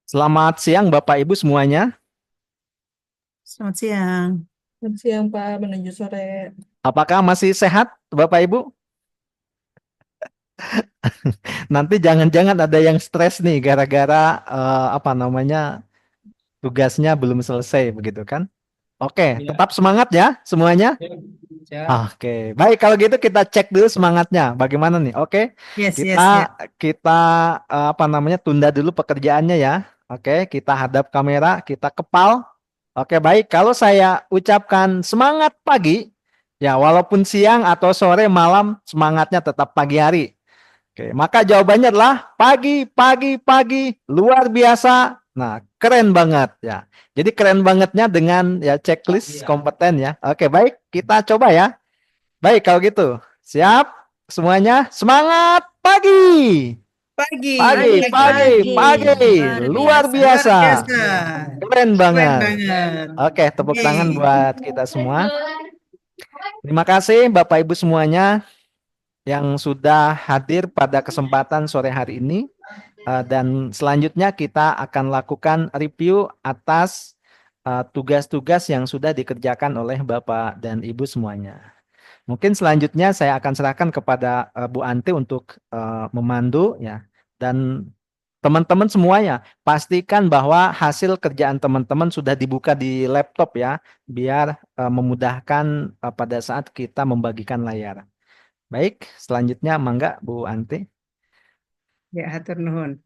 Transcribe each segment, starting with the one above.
Selamat siang Bapak Ibu semuanya. Selamat siang. Selamat siang Pak, menuju sore. Apakah masih sehat Bapak Ibu? Nanti jangan-jangan ada yang stres nih gara-gara apa namanya tugasnya belum selesai begitu kan? Oke, Iya. tetap semangat ya semuanya. Ya, siap. Oke, baik kalau gitu kita cek dulu semangatnya. Bagaimana nih? Oke, Yes, kita yes, yes. kita apa namanya tunda dulu pekerjaannya ya. Oke, kita hadap kamera, kita kepal. Oke, baik. Kalau saya ucapkan semangat pagi, ya walaupun siang atau sore, malam, semangatnya tetap pagi hari. Oke, maka jawabannya adalah pagi, pagi, pagi, luar biasa. Nah, keren banget ya. Jadi keren bangetnya dengan ya checklist Iya. kompeten ya. Oke, baik. Kita coba ya. Baik, kalau gitu. Siap? Semuanya semangat pagi. Pagi, Pagi, Pagi, pagi, pagi, pagi. pagi. pagi. Luar Luar biasa, luar biasa. biasa. Keren Keren banget. banget. Oke, tepuk tangan Yeay. buat kita semua. Terima kasih Bapak Ibu semuanya yang sudah hadir pada kesempatan sore hari ini. Dan selanjutnya kita akan lakukan review atas tugas-tugas yang sudah dikerjakan oleh Bapak dan Ibu semuanya. Mungkin selanjutnya saya akan serahkan kepada Bu Ante untuk memandu ya. Dan teman-teman semuanya pastikan bahwa hasil kerjaan teman-teman sudah dibuka di laptop ya, biar memudahkan pada saat kita membagikan layar. Baik, selanjutnya mangga Bu Ante. Ya, hatur nuhun.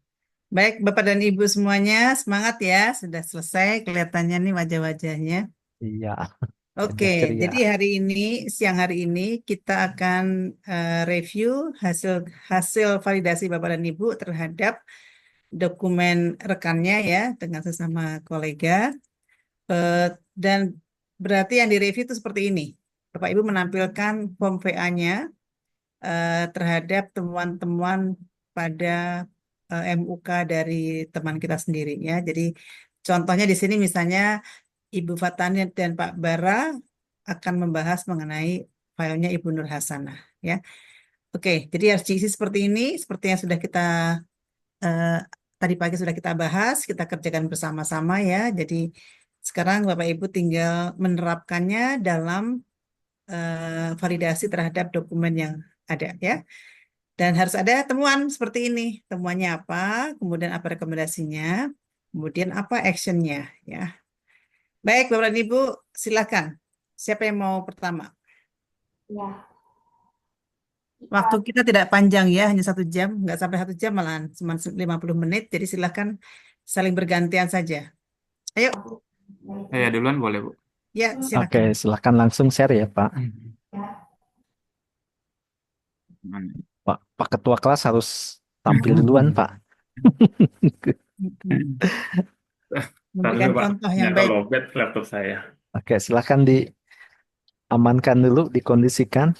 Baik, Bapak dan Ibu semuanya, semangat ya. Sudah selesai kelihatannya nih wajah-wajahnya. Iya, Oke, wajah ceria. jadi siang hari ini kita akan review hasil hasil validasi Bapak dan Ibu terhadap dokumen rekannya ya dengan sesama kolega. Eh, dan berarti yang direview itu seperti ini. Bapak Ibu menampilkan form VA-nya terhadap temuan-temuan pada MUK dari teman kita sendiri ya. Jadi contohnya di sini misalnya Ibu Fatani dan Pak Bara akan membahas mengenai filenya Ibu Nur Hasanah ya. Oke, jadi harus diisi seperti ini, seperti yang sudah kita eh, tadi pagi sudah kita bahas, kita kerjakan bersama-sama ya. Jadi sekarang Bapak Ibu tinggal menerapkannya dalam validasi terhadap dokumen yang ada ya. Dan harus ada temuan seperti ini. Temuannya apa, kemudian apa rekomendasinya, kemudian apa actionnya ya. Baik, Bapak dan Ibu, silakan. Siapa yang mau pertama? Ya. Waktu kita tidak panjang ya, hanya 1 jam, nggak sampai 1 jam malahan, cuma 50 menit. Jadi silakan saling bergantian saja. Ayo, Saya duluan boleh, Bu? ya Oke, silakan. silakan langsung share ya Pak. Gimana? Pak Ketua kelas harus tampil duluan Pak. Ntar dulu, Memberikan Pak. contoh yang Ternyata baik. lowbat laptop saya. Oke, silakan diamankan dulu, dikondisikan.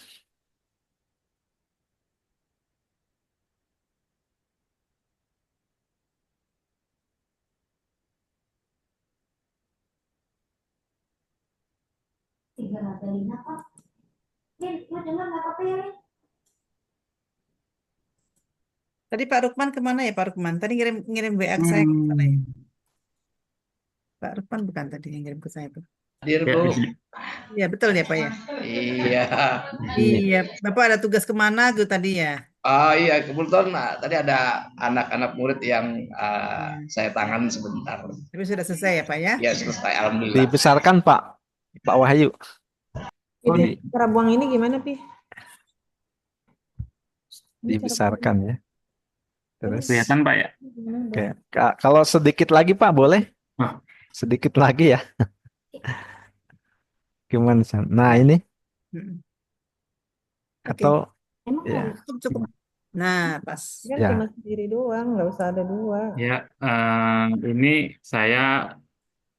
Tadi Pak Rukman kemana ya Pak Rukman? Tadi ngirim ngirim WA ke saya kemana ya? Pak Rukman bukan tadi yang ngirim ke saya tuh. Hadir, Ya, Bu. di sini. Iya betul ya Pak ya. Iya. Iya. Iya, Bapak ada tugas kemana tuh tadi ya? Oh iya, kebetulan tadi ada anak-anak murid yang Ya. saya tangan sebentar. Tapi sudah selesai ya Pak ya? Ya selesai, alhamdulillah. Dibesarkan Pak Wahyu. Oh, Ini cara buang ini gimana, Pi? Ini cara dibesarkan ya. Terus, Kelihatan, Pak ya? gimana, Bu? oke. Kalau sedikit lagi Pak, boleh? Wah, Sedikit lagi ya. Gimana? San? Nah, ini Mm. Oke, atau Emang ya, harus cukup cukup. Nah, pas. kan ya. cuma sendiri doang, nggak usah ada dua. ya, ini saya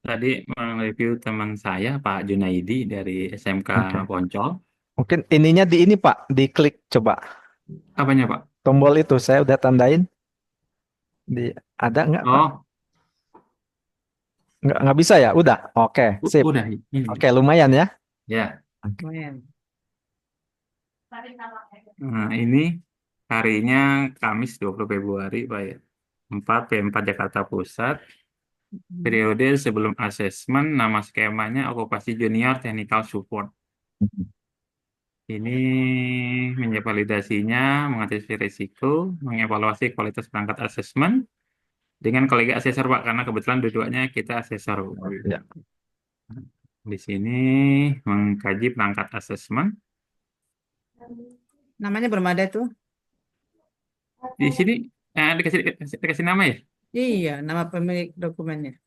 tadi mereview teman saya, Pak Junaidi dari SMK Oke. Poncol. Mungkin ininya di ini Pak, diklik coba. Apanya, Pak? Tombol itu saya udah tandain. Ada nggak Pak? Oh, Nggak bisa ya? Udah. Oke, sip. udah ini. Oke, lumayan ya. Ya, Lumayan. ini harinya Kamis 20 Februari, Pak ya. 4 P4 Jakarta Pusat. Periode sebelum asesmen, nama skemanya okupasi junior technical support. Ini menjadi validasinya, mengantisipasi risiko, mengevaluasi kualitas perangkat asesmen dengan kolega asesor, Pak, karena kebetulan dua-duanya kita asesor. Ya. Di sini mengkaji perangkat asesmen. Namanya belum ada tuh. Di sini dikasih nama ya. Iya, nama pemilik dokumennya.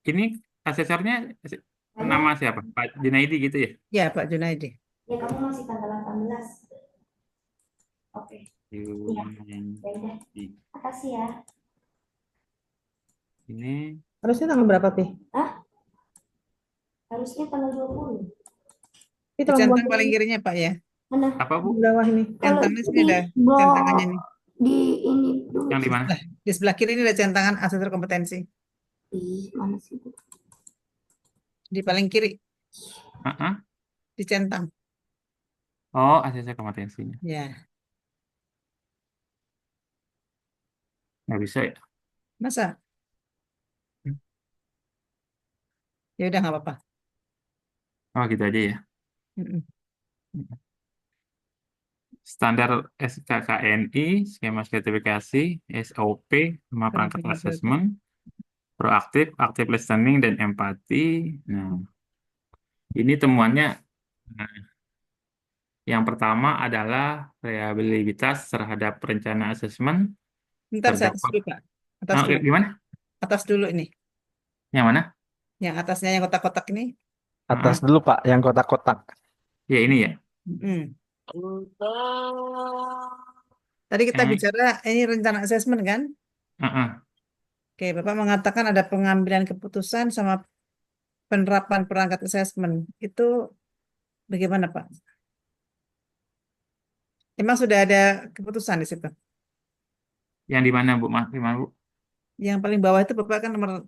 Ini asesornya nama siapa? Pak Junaidi gitu ya? Ya, Pak Junaidi. Ya, kamu masih tanggal 18. Oke. Ya udah. Junaidi. Makasih ya. Ini Harusnya tanggal berapa, Pi? Harusnya tanggal 20. Pi, tolong Centang buat paling kirinya, Pak ya. Mana? apa, di Bu? bawah ini. Kalau Centangnya sini ada di bawah, centangannya nih. di ini dulu. Yang di mana? Di sebelah kiri ini ada centangan asesor kompetensi. Ih, mana sih? Di paling kiri, Heeh. dicentang. Oh, asesor kompetensinya. Ya, Nggak bisa ya? masa? Ya udah nggak apa-apa. Oh, gitu aja ya. Mm-mm. Standar SKKNI, skema sertifikasi, SOP, nama perangkat Oke. asesmen, proaktif, active listening, dan empati. Nah, ini temuannya. Nah, yang pertama adalah reliabilitas terhadap rencana asesmen. Bentar, saya atas Terdapat. dulu, Pak. Atas Oh, dulu. gimana? Atas dulu ini. Yang mana? Yang atasnya yang kotak-kotak ini. Atas dulu Pak, yang kotak-kotak. Ya, ini ya. Mm-mm. Tadi kita Eh. bicara ini rencana asesmen kan? Heeh. Oke, Bapak mengatakan ada pengambilan keputusan sama penerapan perangkat asesmen. Itu bagaimana, Pak? Emang sudah ada keputusan di situ? Yang di mana, Bu? Mas, di mana, Bu? Yang paling bawah itu Bapak kan nomor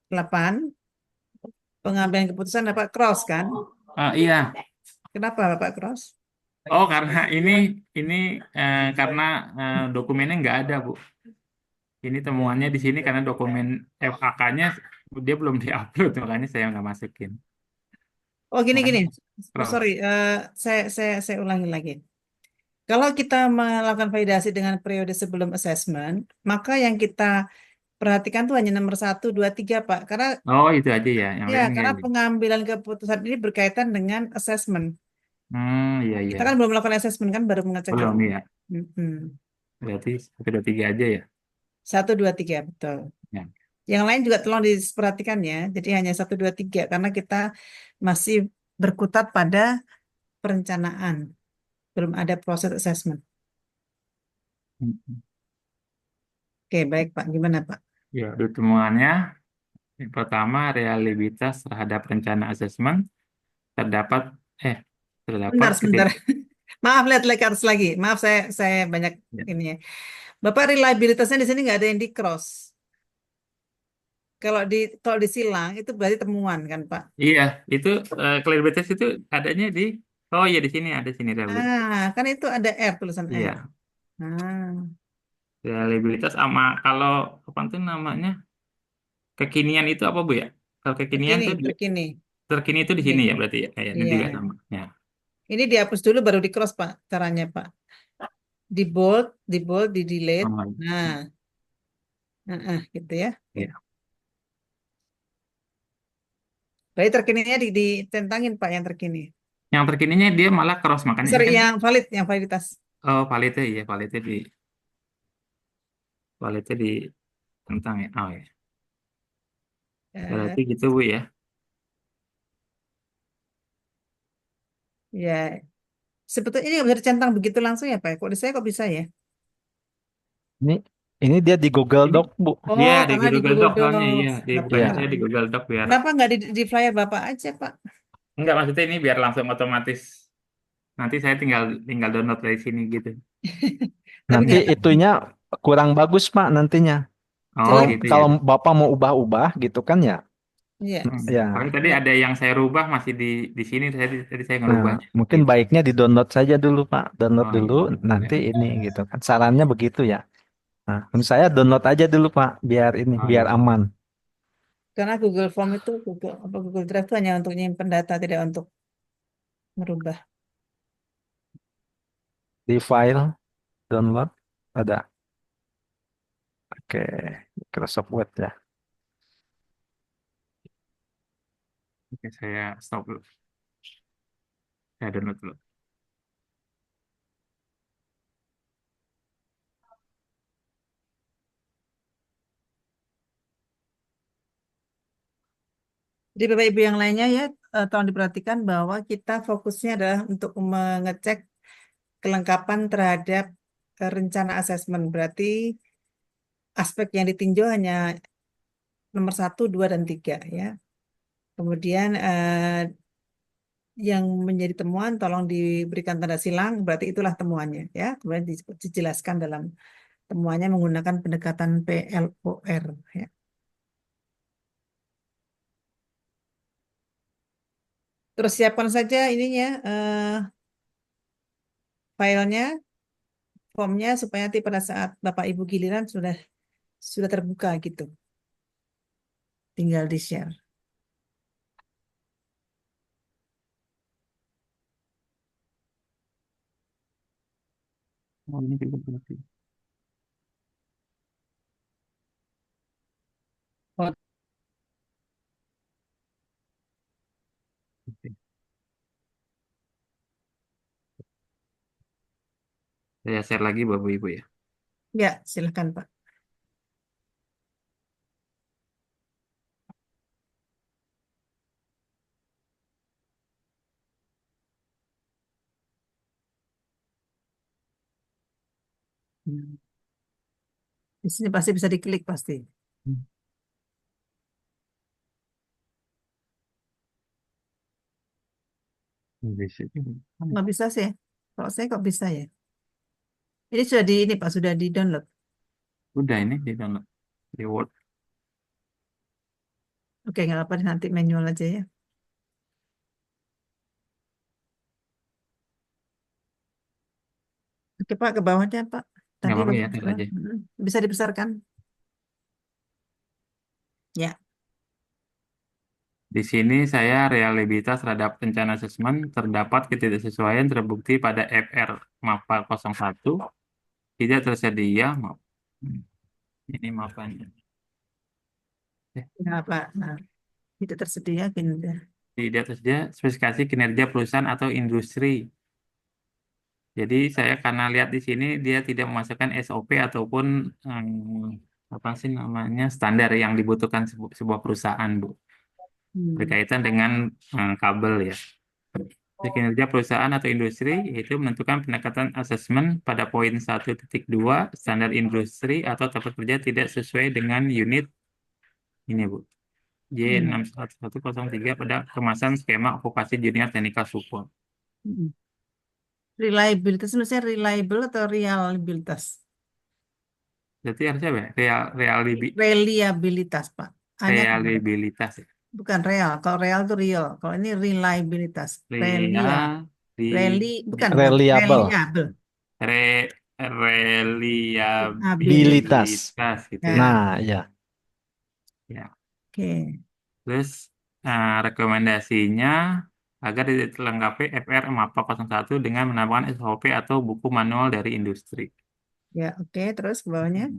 8. Pengambilan keputusan Bapak cross kan? Iya. Kenapa Bapak cross? Oh, karena ini karena dokumennya nggak ada, Bu. Ini temuannya di sini karena dokumen FAK-nya dia belum diupload, makanya saya nggak masukin. Oh, gini. Cross. Sorry, saya ulangi lagi. Kalau kita melakukan validasi dengan periode sebelum assessment, maka yang kita perhatikan tuh hanya nomor 1, 2, 3, Pak. Karena Oh, itu aja ya. Yang lain nggak karena ada. pengambilan keputusan ini berkaitan dengan assessment. Iya. Kita kan belum melakukan assessment kan, baru mengecek. Belum ya. Mm-mm. Berarti 1, 2, 3 aja ya. 1, 2, 3, betul. Ya. Yang lain juga tolong diperhatikan ya. Jadi hanya 1, 2, 3 karena kita masih berkutat pada perencanaan. Belum ada proses assessment. Oke, baik Pak. Gimana Pak? Ya, itu temuannya. Yang pertama, reliabilitas terhadap rencana asesmen terdapat Sebentar. Maaf, lihat atas lagi. Maaf, saya banyak Ya. ini ya. Bapak reliabilitasnya di sini nggak ada yang di cross. Kalau disilang itu berarti temuan kan Pak? Iya, itu reliabilitas itu adanya di di sini ada sini reliabilitas. Kan itu ada R, tulisan R. Iya, reliabilitas sama kalau apa itu namanya kekinian itu apa, Bu ya? Kalau kekinian itu terkini itu di sini ya berarti ya. Ini Iya. juga sama. Ya. Ini dihapus dulu baru di cross Pak, caranya Pak. Di bold, di delete. Gitu ya. Iya. Berarti terkininya ditentangin Pak yang terkini. Yang terkininya dia malah cross makanya Sorry, kan. yang validitas. Oh, validnya ya, validnya tentang ya. Oh ya. Berarti gitu, Bu ya. Ya, sebetulnya ini nggak bisa dicentang begitu langsung ya Pak. Kok di saya kok bisa ya? Ini dia di Google Ini- Doc, Bu. Iya, di karena Google Doc soalnya Docs. iya. Di bukannya Iya. saya di Google Doc biar Kenapa nggak di flyer Bapak aja Pak? enggak, maksudnya ini biar langsung otomatis. Nanti saya tinggal download dari sini gitu. Tapi Nanti nggak- itunya kurang bagus, Pak, nantinya. Oh, Jelek. gitu ya. Kalau Bapak mau ubah-ubah gitu kan ya. Iya. Ya. Soalnya tadi ada yang saya rubah masih di sini tadi saya Nah, ngerubahnya. mungkin Gitu. baiknya di-download saja dulu, Pak. Download Oh, dulu, iya. nanti ini gitu kan. Sarannya begitu ya. Nah, menurut saya download aja dulu Pak, biar ini, Oh, biar iya. aman. Karena Google Form itu Google Drive itu hanya untuk nyimpen data, tidak untuk merubah. Di file download ada. Oke, Microsoft Word ya. Oke, saya stop dulu. Saya download dulu. Jadi Bapak Ibu yang lainnya ya, tolong diperhatikan bahwa kita fokusnya adalah untuk mengecek kelengkapan terhadap rencana asesmen. Berarti aspek yang ditinjau hanya nomor 1, 2, dan 3 ya. Kemudian yang menjadi temuan tolong diberikan tanda silang, berarti itulah temuannya ya. Kemudian dijelaskan dalam temuannya menggunakan pendekatan PLOR ya. Terus siapkan saja ininya filenya, formnya supaya nanti pada saat Bapak Ibu giliran sudah terbuka gitu. Tinggal di-share. Oh, ini juga berarti. Oh, oke. Saya share lagi Bapak Ibu ya. Ya, silakan Pak. Hmm. Di sini pasti bisa diklik pasti. Bisa juga. Nggak bisa sih. Kalau saya kok bisa ya? Ini sudah ini Pak, sudah di-download. Udah ini di download di Word. Oke, nggak apa-apa nanti manual aja ya. Oke Pak, ke bawahnya Pak. Nggak Tadi apa-apa ya, Bapak tar aja. bisa dibesarkan. Ya, Di sini saya realitas terhadap rencana asesmen terdapat ketidaksesuaian terbukti pada FR MAPA 01 tidak tersedia map. Ini mapannya. ya Pak. Nah, itu tersedia gini deh. Tidak tersedia spesifikasi kinerja perusahaan atau industri. Jadi saya karena lihat di sini dia tidak memasukkan SOP ataupun apa sih namanya standar yang dibutuhkan sebuah perusahaan, Bu, berkaitan dengan kabel ya. Kinerja perusahaan atau industri yaitu menentukan pendekatan asesmen pada poin 1.2 standar industri atau tempat kerja tidak sesuai dengan unit ini Bu. J61103 pada kemasan skema okupasi junior technical support. Reliabilitas maksudnya reliable atau reliabilitas? Jadi harusnya apa ya? Reliabilitas Pak. Hanya Reliabilitas ya. bukan real. Kalau real itu real. Kalau ini reliabilitas. Bukan Reliable. reliable. Reliabilitas gitu ya. Nah, ya. Ya. Oke. Terus rekomendasinya agar dilengkapi FR MAPA 01 dengan menambahkan SOP atau buku manual dari industri. Ya, oke. Terus ke bawahnya.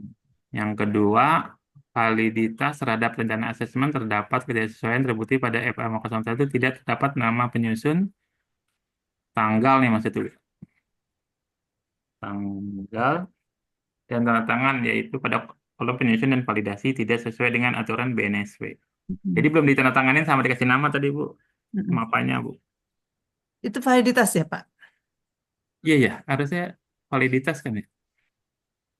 Yang kedua, validitas terhadap rencana asesmen terdapat ketidaksesuaian terbukti pada FR MAPA 01 tidak terdapat nama penyusun tanggal nih maksudnya. Tanggal dan tanda tangan yaitu pada kolom penyusun dan validasi tidak sesuai dengan aturan BNSW. Jadi belum ditandatanganin sama dikasih nama tadi Bu, mapanya Bu. Itu validitas ya Pak? Iya ya, harusnya validitas kan ya.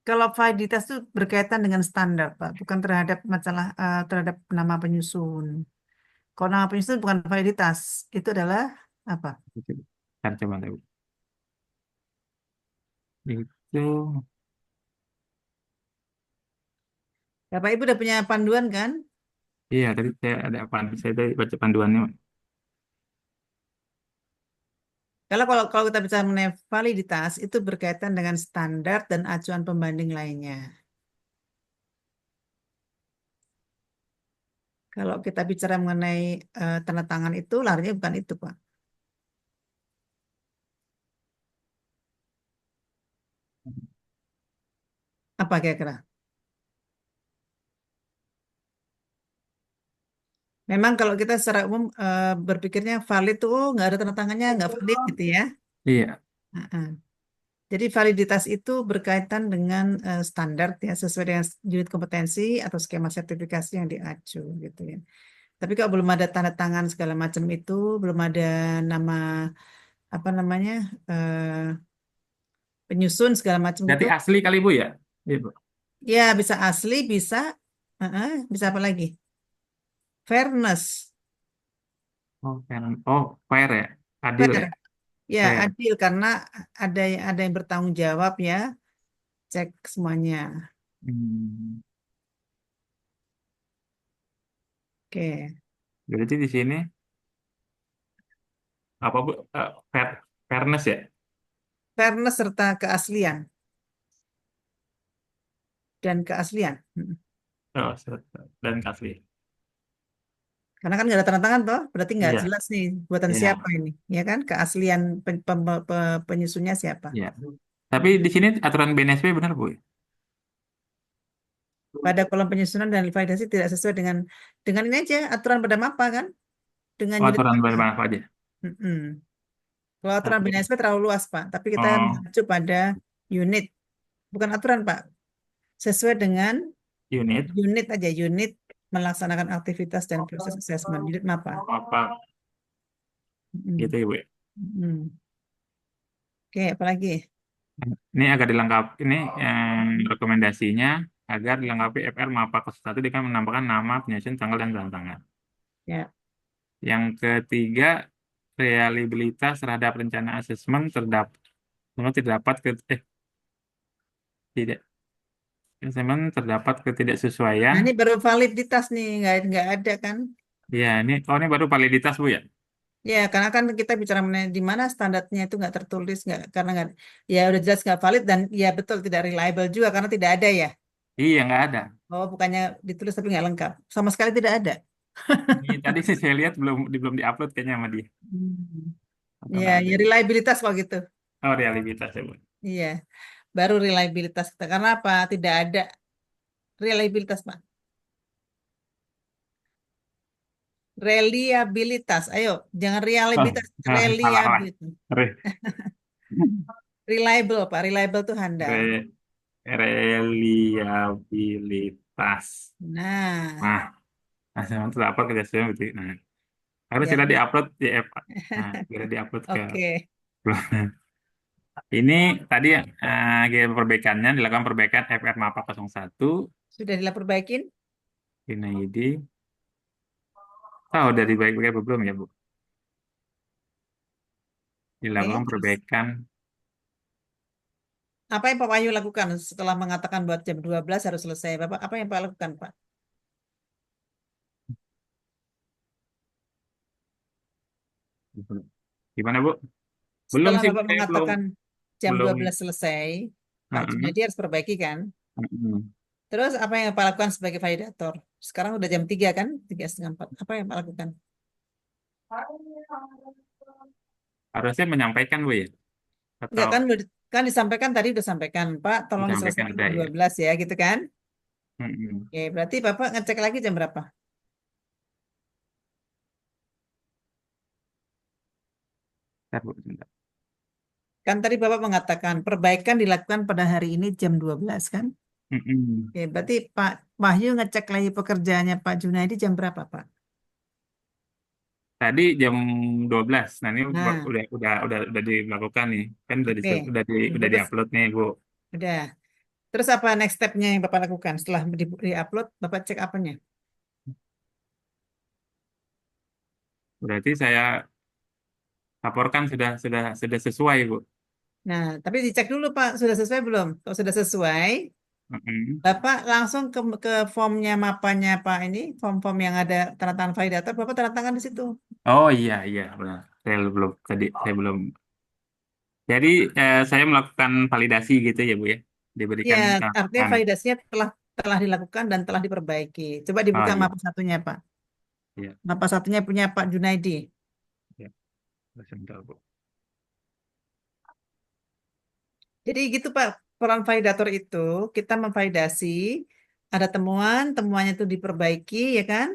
Kalau validitas itu berkaitan dengan standar Pak, bukan terhadap masalah terhadap nama penyusun. Kalau nama penyusun bukan validitas, itu adalah apa? Kan coba Bu. Itu Bapak Ibu udah punya panduan kan? iya tadi saya ada apa? Saya tadi baca panduannya. Kalau kita bicara mengenai validitas itu berkaitan dengan standar dan acuan pembanding lainnya. Kalau kita bicara mengenai tanda tangan itu, larinya bukan itu, Pak. Apa kira-kira? Memang kalau kita secara umum berpikirnya valid tuh nggak ada tanda tangannya, nggak valid gitu ya. Iya. Heeh. Jadi validitas itu berkaitan dengan standar ya, sesuai dengan unit kompetensi atau skema sertifikasi yang diacu gitu ya. Tapi kalau belum ada tanda tangan segala macam itu, belum ada nama apa namanya penyusun segala macam Berarti gitu, asli kali Bu ya? Iya, Bu. ya bisa asli, bisa, bisa apa lagi? Fairness, Oh, fair ya. Adil fair, ya. ya Fair. adil karena ada yang bertanggung jawab ya, cek semuanya. Hmm. Oke, Berarti di sini apa Bu? Fairness ya? fairness serta keaslian dan keaslian. Oh, dan asli. Karena kan nggak ada tanda tangan toh, berarti nggak Iya, jelas nih buatan iya, siapa ini, ya kan? Keaslian penyusunnya siapa? iya. Tapi di sini aturan BNSP benar Bu? Pada kolom penyusunan dan validasi tidak sesuai dengan ini aja aturan pada MAPA kan, dengan Oh, unit aturan MAPA. mana apa aja? Mm-mm. Kalau aturan Tapi, BNSP terlalu luas Pak, tapi kita oh, mengacu pada unit, bukan aturan Pak, sesuai dengan unit unit aja, unit melaksanakan aktivitas dan proses assessment, unit MAPA. apa gitu Mm-mm. ya Bu? Ya? Mm-mm. Oke, apalagi? Ini agak dilengkapi. Ini rekomendasinya agar dilengkapi FR MAPA 01 dengan menambahkan nama, penyusun, tanggal dan tanda tangan. Ya. Yang ketiga, reliabilitas terhadap rencana asesmen terdapat tidak asesmen terdapat ketidaksesuaian. Nah, ini baru validitas nih, nggak ada kan? Ya, ini baru validitas Bu ya. Ya, karena kan kita bicara mengenai di mana standarnya itu nggak tertulis, nggak karena nggak, ya udah jelas nggak valid dan ya betul tidak reliable juga karena tidak ada ya. Iya, nggak ada. Oh, bukannya ditulis tapi nggak lengkap, sama sekali tidak ada. Ini tadi sih saya lihat belum diupload kayaknya sama dia. Hmm. Atau Ya, nggak ada. ya reliabilitas kalau gitu. Oh, reliabilitas ya Bu. Iya, baru reliabilitas kita. Karena apa? Tidak ada reliabilitas, Pak. Reliabilitas. Ayo, jangan Oh, reliabilitas, salah salah. reliabilitas. Re- Reliable, Pak. Reliable tuh handal. re- reliabilitas. Nah, Nah, asesmen terdapat kerjasama betul. Nah, harus ya. sudah diupload di sudah diupload ke. Oke. Ini tadi perbaikannya dilakukan perbaikan FR MAPA 01 Sudah diperbaikin? ini ID. Oh, udah dibaik-baik apa belum ya Bu? Oke. Dilakukan Terus, perbaikan. apa yang Pak Wahyu lakukan setelah mengatakan buat jam 12 harus selesai? Bapak, apa yang Pak lakukan, Pak? Gimana Bu? Belum Setelah sih Bu, Bapak saya belum mengatakan jam belum. 12 selesai, Pak Heeh, Junadi harus perbaiki kan? heeh. Terus apa yang Pak lakukan sebagai validator? Sekarang udah jam 3 kan? 3:30. Apa yang Pak lakukan? Harusnya menyampaikan Bu ya? Enggak Atau kan, kan disampaikan tadi udah sampaikan, Pak, tolong disampaikan diselesaikan udah jam ya? 12 ya, gitu kan? Heeh. Oke, berarti Bapak ngecek lagi jam berapa? Bentar, Bu, bentar. Kan tadi Bapak mengatakan perbaikan dilakukan pada hari ini jam 12 kan? Heeh. Oke, berarti Pak Wahyu ngecek lagi pekerjaannya Pak Junaidi jam berapa, Pak? Tadi jam 12. Nah, ini Nah, udah dilakukan nih. Kan oke. udah Terus diupload nih, Bu. udah. Terus apa next step-nya yang Bapak lakukan? Setelah di-upload, Bapak cek apanya? Berarti saya laporkan sudah sesuai, Bu. Nah, tapi dicek dulu Pak, sudah sesuai belum? Kalau sudah sesuai, Heeh. Bapak langsung ke formnya mapanya Pak ini, form-form yang ada tanda tangan validator, Bapak tanda tangan di situ. Oh iya iya benar. Saya belum. Jadi saya melakukan validasi gitu ya, Bu ya. Ya, Diberikan artinya kan. validasinya telah dilakukan dan telah diperbaiki. Coba Oh dibuka iya. mapa satunya Pak. Iya, Mapa satunya punya Pak Junaidi. iya. Sebentar, Bu. Jadi gitu Pak, peran validator itu kita memvalidasi, ada temuan, temuannya itu diperbaiki ya kan?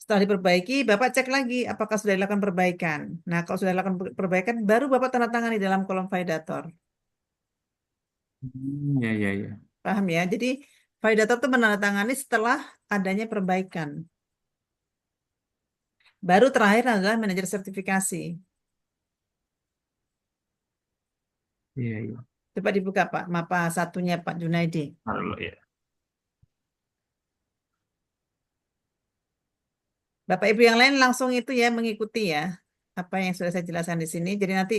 Setelah diperbaiki, Bapak cek lagi apakah sudah dilakukan perbaikan. Nah, kalau sudah dilakukan perbaikan, baru Bapak tanda tangan di dalam kolom validator. Iya, iya, iya. Paham ya? Jadi validator itu menandatangani setelah adanya perbaikan. Baru terakhir adalah manajer sertifikasi. Iya, iya. Coba dibuka Pak, mapa satunya Pak Junaidi. Taruh dulu, ya. Bapak Ibu yang lain langsung itu ya mengikuti ya apa yang sudah saya jelaskan di sini. Jadi nanti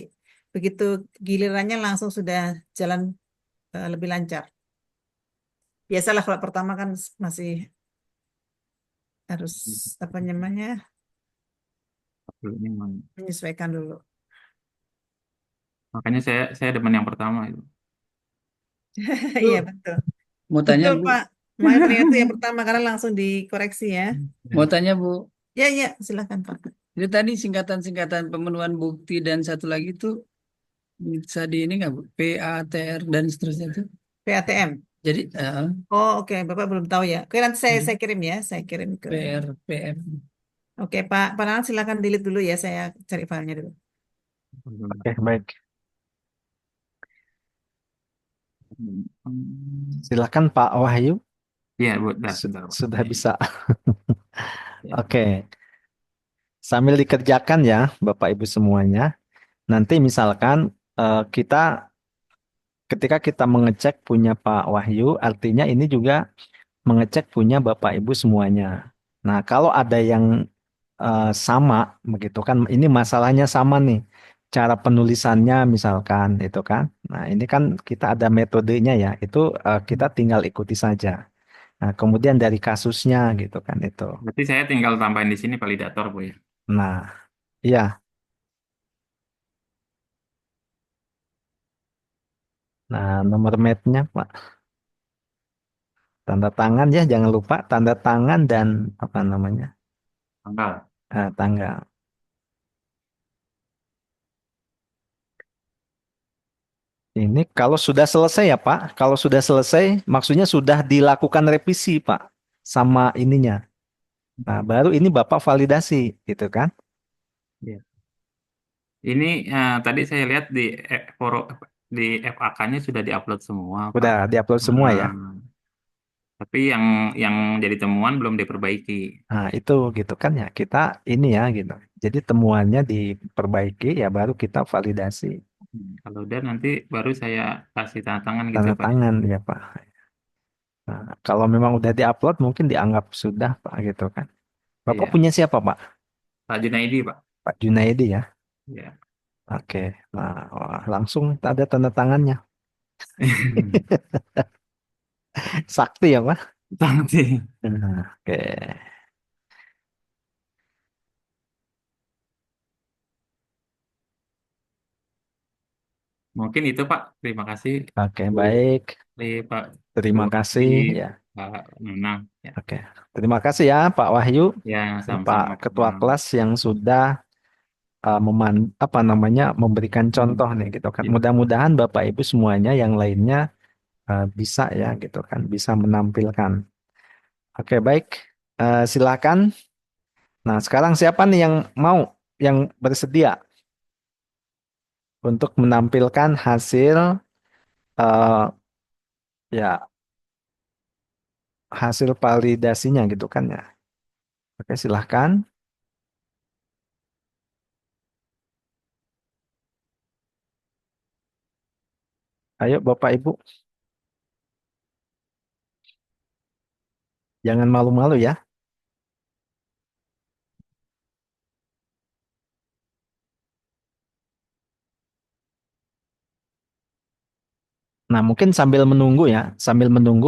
begitu gilirannya langsung sudah jalan lebih lancar. Biasalah kalau pertama kan masih harus apa namanya Dulu ini mana? menyesuaikan dulu. Makanya saya demen yang pertama itu. Iya Bu, betul. mau tanya Betul Bu, Pak. Makanya itu yang pertama karena langsung dikoreksi ya. mau tanya Bu, Ya ya silakan Pak. itu tadi singkatan-singkatan pemenuhan bukti dan satu lagi itu bisa di ini nggak Bu? PATR dan seterusnya itu. PATM. Jadi Oh oke Bapak belum tahu ya. Oke nanti saya kirim ya. Saya kirim ke. PR, PM. Oke Pak Nanang silakan delete dulu ya. Saya cari filenya dulu. Oke, baik. Silakan Pak Wahyu, Iya, Bu. Bentar, Bu. sudah bisa. Ya. Oke, sambil dikerjakan ya Bapak Ibu semuanya. Nanti misalkan ketika kita mengecek punya Pak Wahyu, artinya ini juga mengecek punya Bapak Ibu semuanya. Nah, kalau ada yang sama begitu kan, ini masalahnya sama nih. Cara penulisannya misalkan itu kan. Nah, ini kan kita ada metodenya ya. Itu kita tinggal ikuti saja. Nah, kemudian dari kasusnya gitu kan itu. Berarti saya tinggal tambahin di sini validator, Bu, ya. Nah, iya. Nah, nomor mapnya Pak. Tanda tangan ya, jangan lupa tanda tangan dan apa namanya? Tanggal. Tanggal. Ini kalau sudah selesai ya Pak, kalau sudah selesai maksudnya sudah dilakukan revisi Pak sama ininya. Nah, baru ini Bapak validasi gitu kan? Iya. Ini tadi saya lihat di FAK-nya sudah diupload semua, Pak. Udah diupload semua ya. Tapi yang jadi temuan belum diperbaiki. Nah, itu gitu kan ya. Kita ini ya gitu. Jadi temuannya diperbaiki ya baru kita validasi. Kalau udah nanti baru saya kasih tanda tangan gitu, Tanda Pak. tangan ya Pak. Nah, kalau memang udah diupload mungkin dianggap sudah Pak gitu kan. Bapak Iya. punya siapa Pak? Pak Junaidi, Pak. Pak Junaidi ya. Iya. Oke. Nah, langsung ada tanda tangannya. Sakti ya Pak. Sangat. Nah, oke. Mungkin itu, Pak. Terima kasih, Oke, Bu baik. Pak Terima kasih Wahdi, ya. Pak Nunang. Ya, Oke. Terima kasih ya Pak Wahyu, ya dan Pak sama-sama, Pak Ketua Nunang. kelas yang sudah apa namanya memberikan contoh nih gitu kan. Ya. Mudah-mudahan Bapak Ibu semuanya yang lainnya bisa ya gitu kan, bisa menampilkan. Oke, baik. Silakan. Nah, sekarang siapa nih yang bersedia untuk menampilkan hasil eh, ya hasil validasinya gitu kan ya. Oke, silahkan. Ayo Bapak Ibu, jangan malu-malu ya. Nah, mungkin sambil menunggu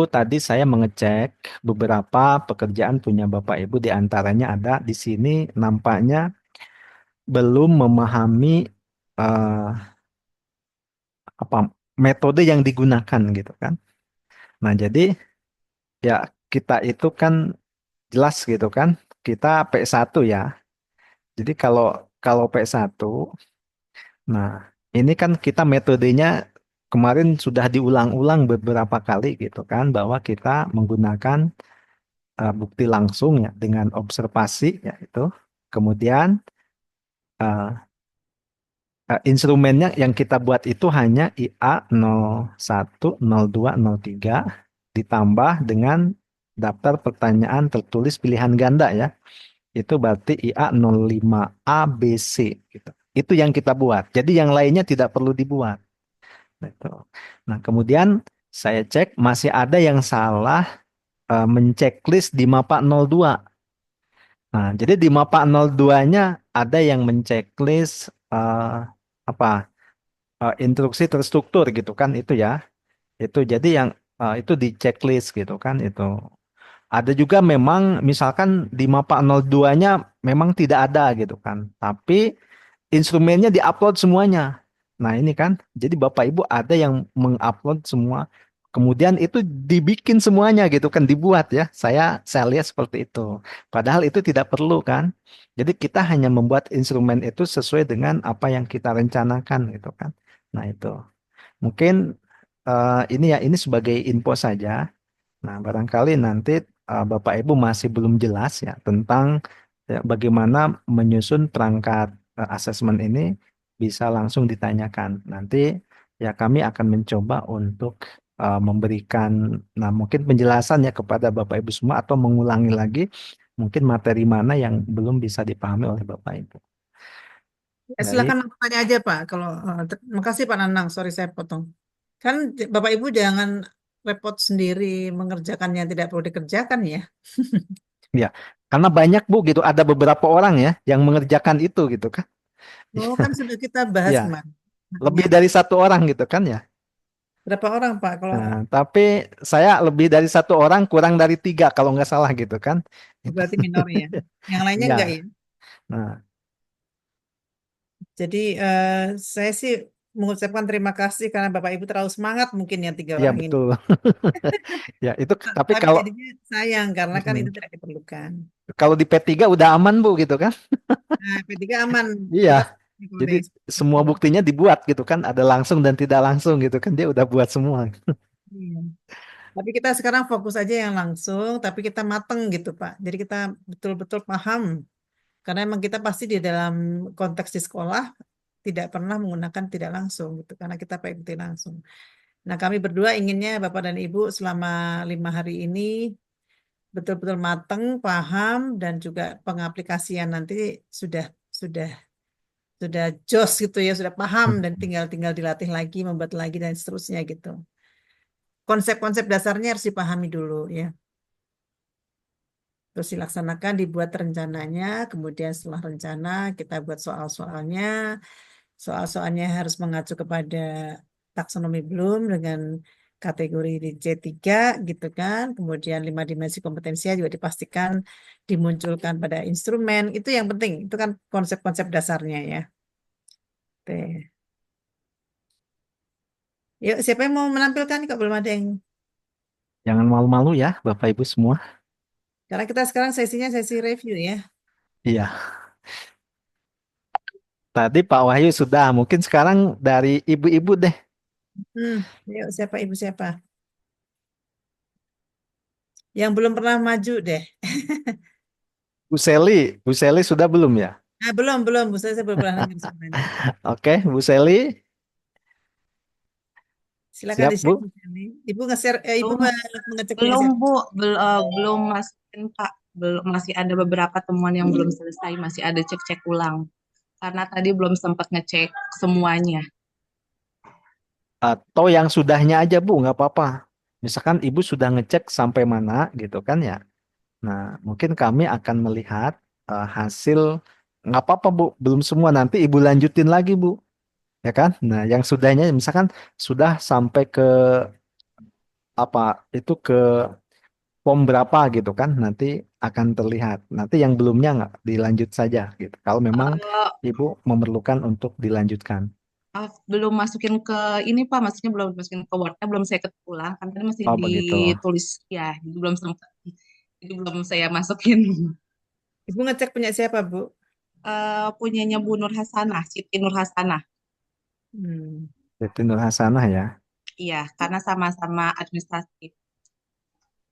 tadi saya mengecek beberapa pekerjaan punya Bapak Ibu, di antaranya ada di sini nampaknya belum memahami eh, apa metode yang digunakan gitu kan. Nah, jadi ya kita itu kan jelas gitu kan, kita P1 ya. Jadi kalau kalau P1, nah ini kan kita metodenya kemarin sudah diulang-ulang beberapa kali gitu kan, bahwa kita menggunakan bukti langsung ya dengan observasi ya itu. Kemudian eh, instrumennya yang kita buat itu hanya IA 01, 02, 03 ditambah dengan daftar pertanyaan tertulis pilihan ganda ya. Itu berarti IA 05A BC gitu. Itu yang kita buat. Jadi yang lainnya tidak perlu dibuat. Gitu. Nah, kemudian saya cek masih ada yang salah menceklis di MAPA 02. Nah, jadi di MAPA 02-nya ada yang menceklis apa? Instruksi terstruktur gitu kan itu ya. Itu jadi yang itu di checklist gitu kan itu. Ada juga memang misalkan di MAPA 02-nya memang tidak ada gitu kan. Tapi instrumennya diupload semuanya. Nah, ini kan jadi Bapak Ibu ada yang mengupload semua. Kemudian itu dibikin semuanya gitu kan, dibuat ya. Saya lihat seperti itu. Padahal itu tidak perlu kan. Jadi kita hanya membuat instrumen itu sesuai dengan apa yang kita rencanakan gitu kan. Nah, itu. Mungkin ini ya ini sebagai info saja. Nah, barangkali nanti Bapak Ibu masih belum jelas ya tentang ya, bagaimana menyusun perangkat asesmen ini bisa langsung ditanyakan. Nanti ya kami akan mencoba untuk memberikan nah mungkin penjelasan ya kepada Bapak Ibu semua atau mengulangi lagi mungkin materi mana yang belum bisa dipahami oleh Bapak Ibu. Ya, Baik, silakan tanya aja Pak. Kalau makasih Pak Nanang, sorry saya potong. Kan Bapak Ibu jangan repot sendiri mengerjakan yang tidak perlu dikerjakan ya. ya. Karena banyak Bu gitu, ada beberapa orang ya yang mengerjakan itu gitu kan. Oh kan sudah kita bahas Ya, kemarin. lebih Hanya dari satu orang gitu kan ya. berapa orang Pak? Kalau Nah, tapi saya lebih dari satu orang, kurang dari 3 kalau nggak salah gitu kan. Itu. berarti minor ya. Yang lainnya Ya, enggak ya. nah, Jadi saya sih mengucapkan terima kasih karena Bapak Ibu terlalu semangat mungkin ya 3 ya orang ini. betul. Ya, itu tapi Tapi kalau jadinya sayang karena kan itu mm, tidak diperlukan. kalau di P3 udah aman Bu gitu kan. Nah, P3 aman. Iya, Kita kalau jadi dari semua buktinya dibuat gitu kan, ada langsung dan tidak langsung gitu kan, dia udah buat semua. Iya. Tapi kita sekarang fokus aja yang langsung, tapi kita mateng gitu Pak. Jadi kita betul-betul paham. Karena emang kita pasti di dalam konteks di sekolah tidak pernah menggunakan tidak langsung gitu. Karena kita pakai bukti langsung. Nah kami berdua inginnya Bapak dan Ibu selama 5 hari ini betul-betul mateng, paham, dan juga pengaplikasian nanti sudah sudah sudah jos gitu ya, sudah paham dan tinggal dilatih lagi, membuat lagi dan seterusnya gitu. Konsep-konsep dasarnya harus dipahami dulu ya. Terus dilaksanakan, dibuat rencananya, kemudian setelah rencana kita buat soal-soalnya. Soal-soalnya harus mengacu kepada taksonomi Bloom dengan kategori di C3 gitu kan. Kemudian 5 dimensi kompetensinya juga dipastikan dimunculkan pada instrumen. Itu yang penting, itu kan konsep-konsep dasarnya ya. Oke. Yuk, siapa yang mau menampilkan? Kok belum ada yang... Jangan malu-malu ya Bapak Ibu semua. Karena kita sekarang sesinya sesi review ya. Iya, tadi Pak Wahyu sudah, mungkin sekarang dari ibu-ibu deh. Yuk, siapa ibu siapa? Yang belum pernah maju deh. Bu Seli sudah belum ya? Nah, belum. Bu, saya belum pernah dengar sebenarnya. Oke, Bu Seli, Silakan siap di-share, Bu? Bu Sally. Ibu nge-share, Ibu Belum, mengeceknya belum siapa? Bu, belum masukin Pak. Belum, masih ada beberapa temuan yang belum selesai, masih ada cek-cek ulang. Karena tadi belum sempat ngecek semuanya. Atau yang sudahnya aja Bu, nggak apa-apa. Misalkan Ibu sudah ngecek sampai mana gitu kan ya. Nah, mungkin kami akan melihat hasil, nggak apa-apa Bu, belum semua, nanti Ibu lanjutin lagi Bu. Ya kan? Nah, yang sudahnya misalkan sudah sampai ke apa itu ke form berapa gitu kan nanti akan terlihat. Nanti yang belumnya nggak dilanjut saja gitu. Kalau memang Eh, Ibu memerlukan untuk dilanjutkan. belum masukin ke ini Pak, maksudnya belum masukin ke Word-nya, belum saya ketik ulang, kan tadi masih Oh begitu. ditulis ya, jadi belum sempat, jadi belum saya masukin. Ibu ngecek punya siapa, Bu? Punyanya Bu Nur Hasanah, Siti Nur Hasanah. Hmm. Siti Nur Hasanah ya. Iya, karena sama-sama administratif.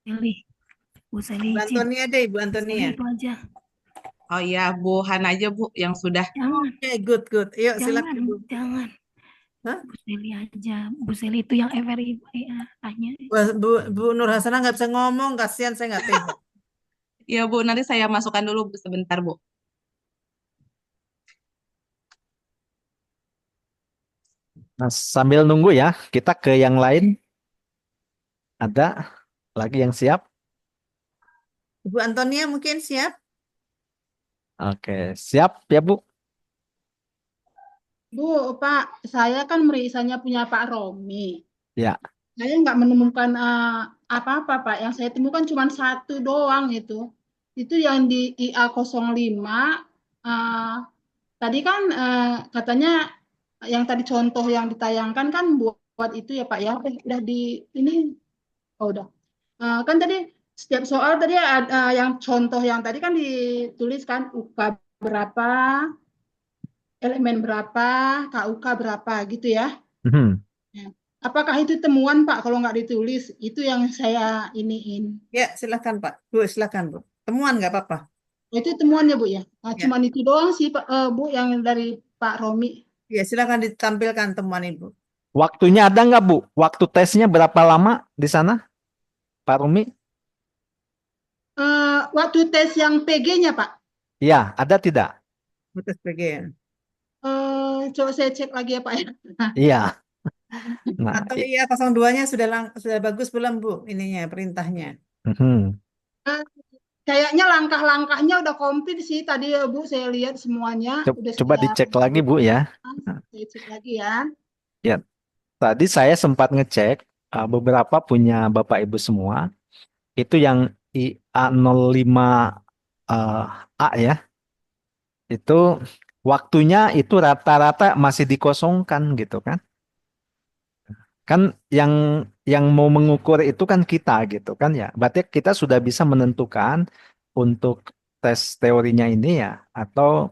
Seli, Bu Seli Bu izin. Antonia deh, Bu Bu Seli Antonia. itu aja. Oh iya, Bu Hana aja Bu yang sudah. Jangan, Oke, good, good. Yuk, silakan, jangan, Bu. jangan. Hah? Bu Seli aja. Bu Seli itu yang FRI tanya. Bu Nur Hasanah nggak bisa ngomong, kasihan saya nggak tega. Iya Bu, nanti saya masukkan dulu Bu, sebentar Bu. Nah, sambil nunggu ya, kita ke yang lain. Ada lagi yang siap? Bu Antonia mungkin siap? Oke, siap ya Bu? Bu, Pak, saya kan merisannya punya Pak Romi. Ya. Saya nggak menemukan apa-apa, Pak. Yang saya temukan cuma satu doang itu. Itu yang di IA 05. eh, Tadi kan katanya yang tadi contoh yang ditayangkan kan buat itu ya, Pak ya. Udah di ini, oh udah. Kan tadi setiap soal tadi ada yang contoh yang tadi kan dituliskan UK berapa, elemen berapa, KUK berapa gitu ya. Mhm. Ya. Apakah itu temuan Pak kalau nggak ditulis? Itu yang saya iniin. Ya, silakan Pak. Bu, silakan Bu. Temuan nggak apa-apa. Itu temuannya Bu ya. Nah, Ya. cuman itu doang sih Pak, Bu yang dari Pak Romi. Ya, silakan ditampilkan temuan Ibu. Waktunya ada nggak Bu? Waktu tesnya berapa lama di sana, Pak Rumi? Waktu tes yang PG-nya Pak. Iya, ada tidak? Tes PG ya. Coba saya cek lagi ya Pak ya. Iya. Nah, Atau iya 02-nya sudah bagus belum Bu ininya perintahnya. mhm. Kayaknya langkah-langkahnya udah komplit sih tadi ya Bu, saya lihat semuanya udah Coba saya dicek lagi Bu ya. Saya cek lagi ya. Ya, tadi saya sempat ngecek beberapa punya Bapak Ibu semua. Itu yang IA 05 A ya. Itu waktunya itu rata-rata masih dikosongkan gitu kan. Kan yang mau mengukur itu kan kita gitu kan ya. Berarti kita sudah bisa menentukan untuk tes teorinya ini ya atau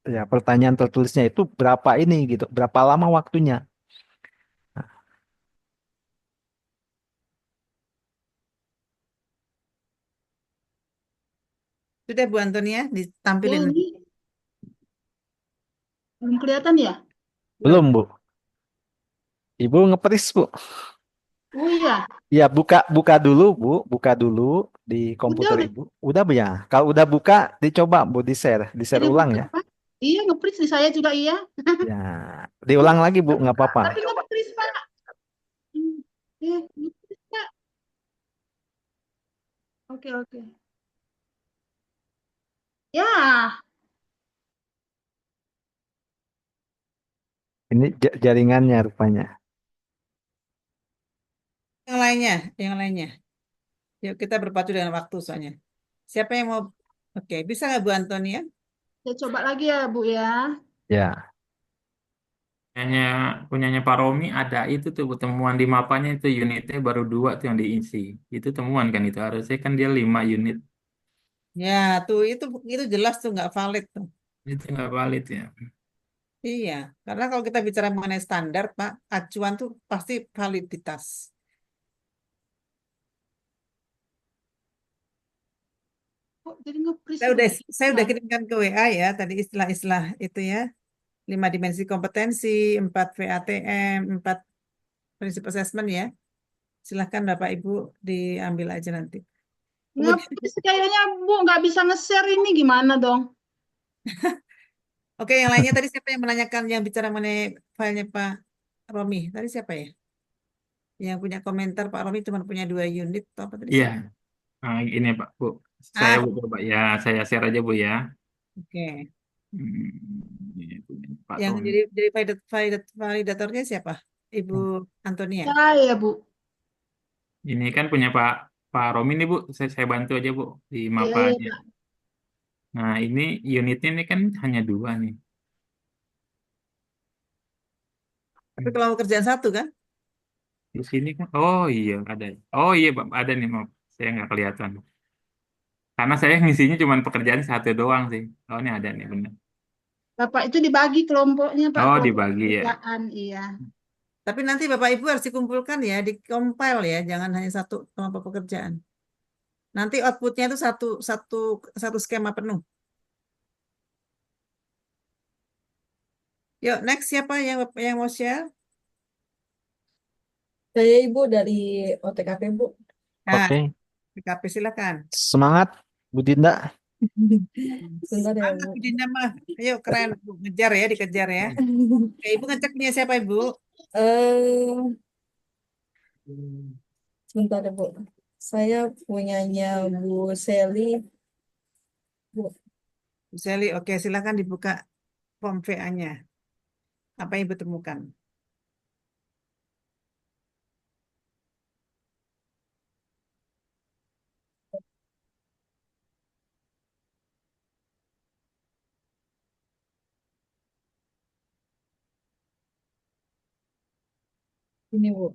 ya pertanyaan tertulisnya itu berapa ini gitu, berapa lama waktunya. Sudah Bu Antonia Ya, ditampilin. ini belum kelihatan ya? Belum, Bu. Ibu nge-freeze, Bu. Oh iya, Ya, buka dulu, Bu. Buka dulu di komputer udah. Ibu. Udah, Bu ya. Kalau udah buka, dicoba, Bu, di-share Jadi ulang buka ya. apa? Iya, nge-freeze di saya juga iya. Ya, diulang lagi, Bu, nggak apa-apa. Tapi nge-freeze Pak. Nge-freeze Pak. Oke, oke. Ya, Ini jaringannya rupanya. Yang lainnya. Yuk kita berpacu dengan waktu soalnya. Siapa yang mau? Oke, bisa nggak Bu Antonia? saya coba lagi ya Bu ya. Ya, Punyanya Pak Romi ada itu tuh temuan di mapanya itu unitnya baru 2 tuh yang diisi. Itu temuan kan itu harusnya kan dia 5 unit. Ya, tuh itu jelas tuh nggak valid tuh. Itu nggak valid ya. Iya, karena kalau kita bicara mengenai standar, Pak, acuan tuh pasti validitas. Kok jadi nge-freeze Saya udah begini, saya udah Pak? kirimkan ke WA ya tadi istilah-istilah itu ya. 5 dimensi kompetensi, 4 VATM, 4 prinsip assessment ya. Silahkan Bapak Ibu diambil aja nanti. Kemudian, Nge-freeze kayaknya Bu nggak bisa nge-share ini gimana dong? oke yang lainnya tadi siapa yang menanyakan yang bicara mengenai filenya Pak Romi? Tadi siapa ya? Yang punya komentar Pak Romi cuma punya 2 unit atau apa tadi? Iya. Nah, ini Pak, Bu. Saya Ah, Bu coba ya, saya share aja Bu ya. oke. Ini punya Pak Yang Romi. jadi validatornya siapa? Ibu Antonia. Saya Bu. Ini kan punya Pak Romi nih Bu. Saya bantu aja Bu di Iya, iya, mapanya. Pak. Nah, ini unitnya ini kan hanya 2 nih. Tapi kalau kerjaan satu kan? Di sini kan, oh iya ada. Oh iya Pak, ada nih maaf. Saya nggak kelihatan. Karena saya ngisinya cuma pekerjaan satu doang sih. Oh ini ada nih bener. Bapak itu dibagi kelompoknya, Pak, Oh kelompok dibagi ya. pekerjaan, iya. Tapi nanti Bapak Ibu harus dikumpulkan ya, di-compile ya, jangan hanya satu kelompok pekerjaan. Nanti outputnya itu satu satu satu skema penuh. Yuk, next siapa yang mau share? Saya Ibu dari OTKP, Bu. Nah, Oke, PKP silakan. semangat Bu Dinda. Sebentar ya, Mantap, Bu. Bu Dinda mah. Ayo, keren. Bu. Ngejar ya, dikejar ya. Oke, Ibu ngecek punya siapa, Ibu? Eh, sebentar ya, Bu. Saya punyanya Bu Seli, Bu. Bu Seli, oke, silakan dibuka form VA-nya. Apa yang Ibu temukan? Ini, Bu.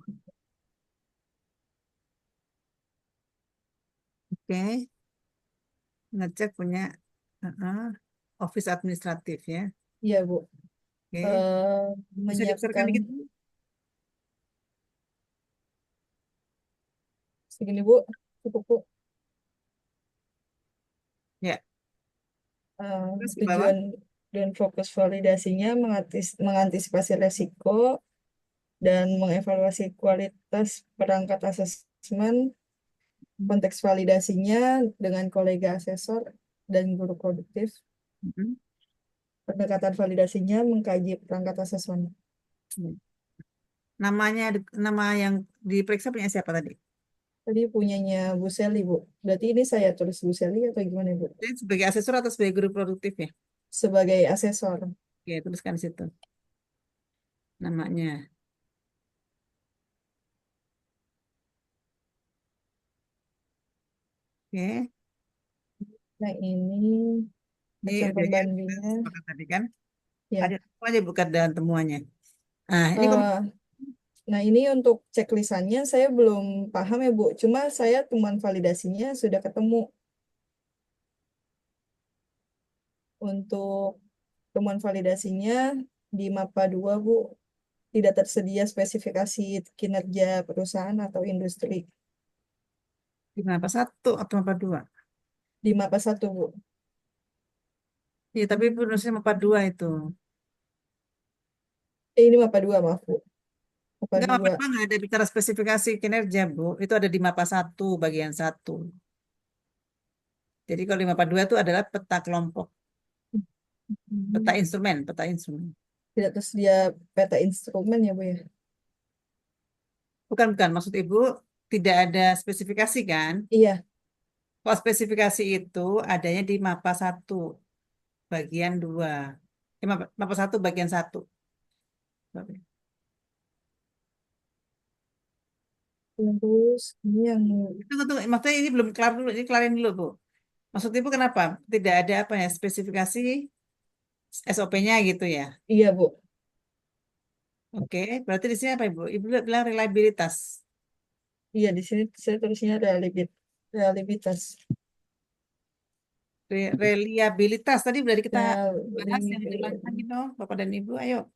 Oke, ngecek punya office administratif ya. Iya, Bu. Oke, bisa dibesarkan Menyiapkan dikit? segini, Bu. Cukup, Bu. Ya, terus ke bawah. Tujuan dan fokus validasinya mengantisipasi resiko dan mengevaluasi kualitas perangkat asesmen. Konteks validasinya dengan kolega asesor dan guru produktif. Mhm. Pendekatan validasinya mengkaji perangkat asesmen. Nama yang diperiksa punya siapa tadi? Tadi punyanya Bu Seli, Bu. Berarti ini saya tulis Bu Seli atau gimana, Bu? Ini sebagai asesor atau sebagai guru produktif ya? Sebagai asesor. Oke, tuliskan di situ. Namanya. Oke. Nah, ini Ini hasil udah ya, kita pembandingnya. sepakat tadi kan? Ya. Ada apa aja bukan dan temuannya. Nah, ini Nah, ini untuk checklistannya saya belum paham ya, Bu. Cuma saya temuan validasinya sudah ketemu. Untuk temuan validasinya di MAPA 2, Bu, tidak tersedia spesifikasi kinerja perusahaan atau industri. di mapa 1 atau mapa 2? Di MAPA 1, Bu. Iya, tapi penulisnya mapa 2 itu. Ini MAPA 2, maaf, Bu. MAPA Enggak, mapa 2. 2 nggak ada bicara spesifikasi kinerja, Bu. Itu ada di mapa 1, bagian 1. Jadi kalau di mapa 2 itu adalah peta kelompok, peta instrumen. Tidak tersedia peta instrumen ya, Bu ya? Bukan, maksud Ibu tidak ada spesifikasi kan? Iya, Kalau spesifikasi itu adanya di mapa 1, bagian 2. Mapa 1, bagian 1. terus ini yang Tunggu, maksudnya ini belum kelar dulu, ini kelarin dulu, Bu. Maksud Ibu kenapa? Tidak ada apa ya, spesifikasi SOP-nya gitu ya. iya, Bu. Oke, berarti di sini apa Ibu? Ibu bilang reliabilitas. Iya, di sini saya tulisnya reliabilitas. Reliabilitas tadi udah kita bahas yang Reliabilitas. diulang lagi dong, Bapak dan Ibu. Ayo,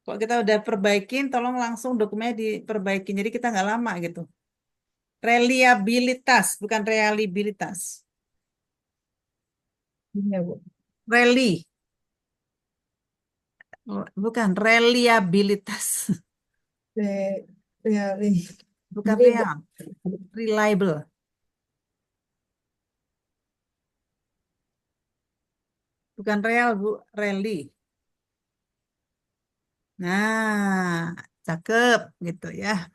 kalau kita udah perbaikin, tolong langsung dokumennya diperbaikin. Jadi kita nggak lama gitu. Reliabilitas, bukan realibilitas. Iya, Bu. Reli, bukan reliabilitas. Reali. Bukan Ini, Bu. real, reliable. Bukan real, Bu, reli. Nah, cakep gitu ya.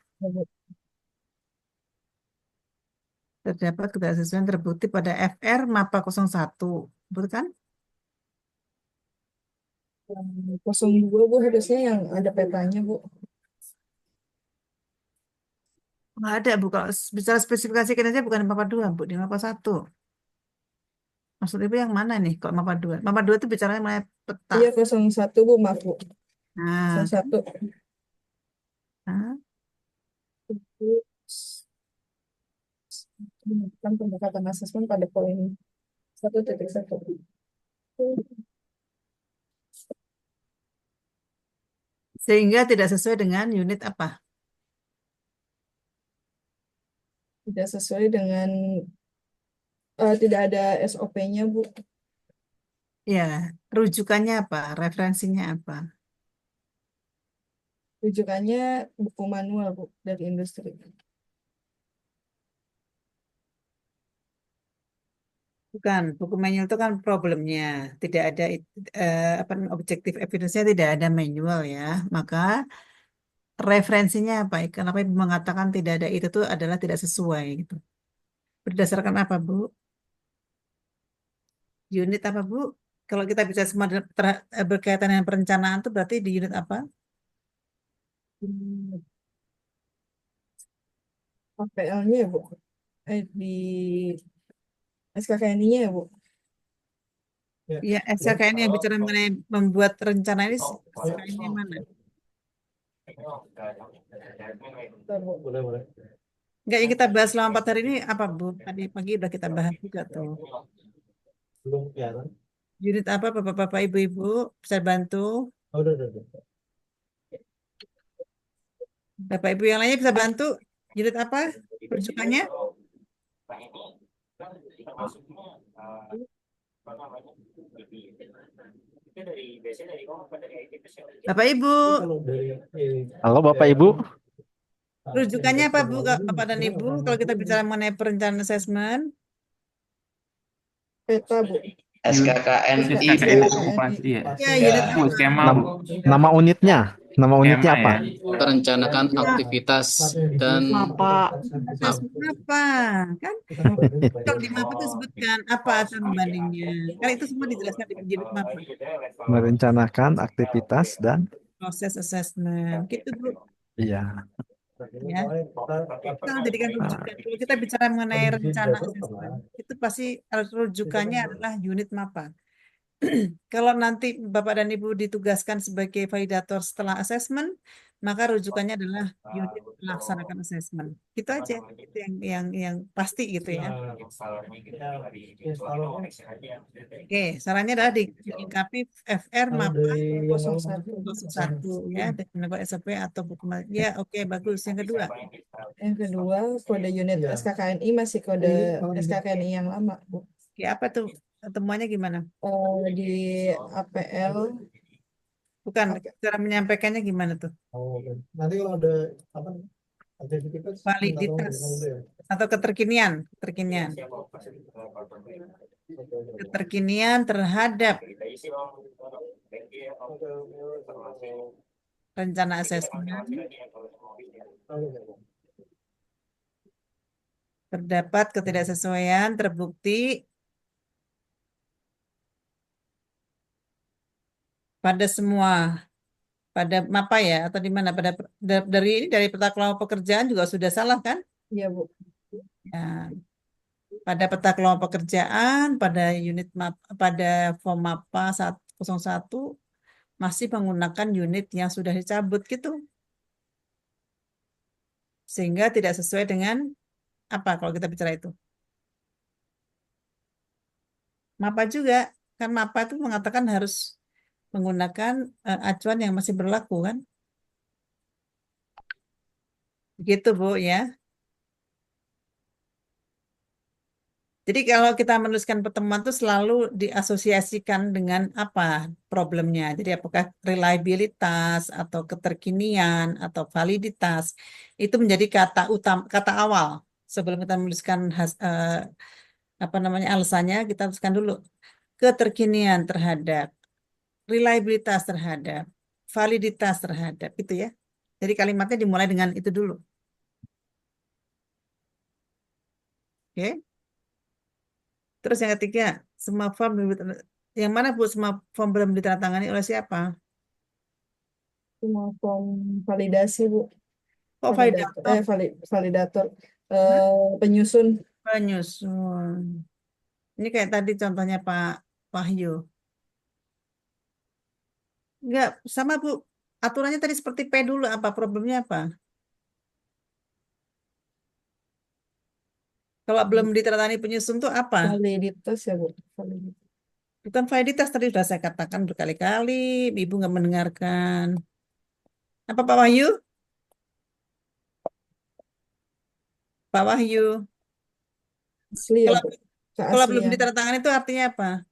Terdapat ketidaksesuaian terbukti pada FR MAPA 01. Betul kan? 02, Bu, harusnya yang ada petanya, Bu. Nggak ada, Bu. Kalau bicara spesifikasi kinerja bukan di MAPA 2, Bu. Di MAPA 1. Maksud Ibu yang mana nih kok MAPA 2? MAPA 2 itu bicaranya mengenai peta. Iya, 01, Bu, maaf, Bu. Nah, 01. nah, Kan pendekatan asesmen pada poin 1.1. Sehingga tidak sesuai dengan unit apa? Tidak sesuai dengan tidak ada SOP-nya, Bu. Ya, rujukannya apa? Referensinya apa? Rujukannya buku manual, Bu, dari industri. Bukan, buku manual itu kan problemnya. Tidak ada apa namanya, objektif evidence-nya tidak ada manual ya. Maka referensinya apa? Kenapa Ibu mengatakan tidak ada itu tuh adalah tidak sesuai gitu. Berdasarkan apa, Bu? Unit apa, Bu? Kalau kita bisa semua berkaitan dengan perencanaan itu berarti di unit apa? APL-nya ya, Bu. Di SKKNI-nya ya, Bu. Ya, SKKN yang bicara mengenai membuat rencana ini SKKN-nya mana? Bentar, Bu. Enggak, yang kita bahas selama 4 hari ini apa, Bu? Tadi pagi udah kita bahas juga tuh. Unit apa, Bapak-bapak, Ibu-ibu? Bisa bantu? Bapak Ibu yang lainnya bisa bantu? Unit apa? Rujukannya? Bapak Ibu, Halo Bapak Ibu. rujukannya apa, Bu, Bapak dan Ibu? Kalau kita bicara mengenai perencanaan asesmen, Peta, Bu. SKKNI, SKKN Bu. okupasi, iya. ya Ya. unit Bu, apa? skema, Nam- Bu. nama unitnya Skema apa? ya. Merencanakan aktivitas dan Asesmen apa? Kan kalau di mapa itu sebutkan apa asal membandingnya. Kan itu semua dijelaskan di unit mapa. Merencanakan aktivitas dan Proses asesmen. Gitu, Bu. iya. Ya. Kita jadikan rujukan. Kalau kita bicara mengenai rencana asesmen, itu pasti rujukannya adalah unit mapa. Kalau nanti Bapak dan Ibu ditugaskan sebagai validator setelah asesmen, maka rujukannya adalah unit melaksanakan asesmen. Gitu aja. Itu yang pasti gitu ya. Oke, sarannya adalah dilengkapi FR mapa 01 ya dengan SOP atau buku ya oke bagus. Yang kedua, Yang kedua, kode unit SKKNI masih kode SKKNI yang lama, Bu. oke, apa tuh temuannya gimana? Di APL, Bukan, cara menyampaikannya gimana tuh? Nanti kalau ada apa aktivitas Validitas atau keterkinian terhadap rencana asesmen, terdapat ketidaksesuaian terbukti pada semua, pada mapa ya atau di mana, dari peta kelompok pekerjaan juga sudah salah kan? iya, Bu. Ya, pada peta kelompok pekerjaan, pada unit map, pada form mapa 101 masih menggunakan unit yang sudah dicabut gitu, sehingga tidak sesuai dengan apa kalau kita bicara itu. Mapa juga kan, mapa itu mengatakan harus menggunakan acuan yang masih berlaku kan, gitu Bu ya. Jadi kalau kita menuliskan pertemuan itu selalu diasosiasikan dengan apa problemnya. Jadi apakah reliabilitas atau keterkinian atau validitas itu menjadi kata utama, kata awal sebelum kita menuliskan apa namanya alasannya. Kita tuliskan dulu keterkinian terhadap, reliabilitas terhadap, validitas terhadap itu ya. Jadi kalimatnya dimulai dengan itu dulu. Oke. Terus yang ketiga, semua form yang mana Bu semua form belum ditandatangani oleh siapa? Semua form validasi, Bu. Oh, validator. Validator. Penyusun. Ini kayak tadi contohnya Pak Wahyu. Enggak, sama Bu. Aturannya tadi seperti P dulu, apa problemnya apa? Kalau belum ditandatangani penyusun tuh apa? Validitas ya Bu. Validitas. Bukan validitas, tadi sudah saya katakan berkali-kali, Ibu nggak mendengarkan. Apa Pak Wahyu? Pak Wahyu. Asli ya Kalau Bu. kalau belum Keaslian. ditandatangani itu artinya apa?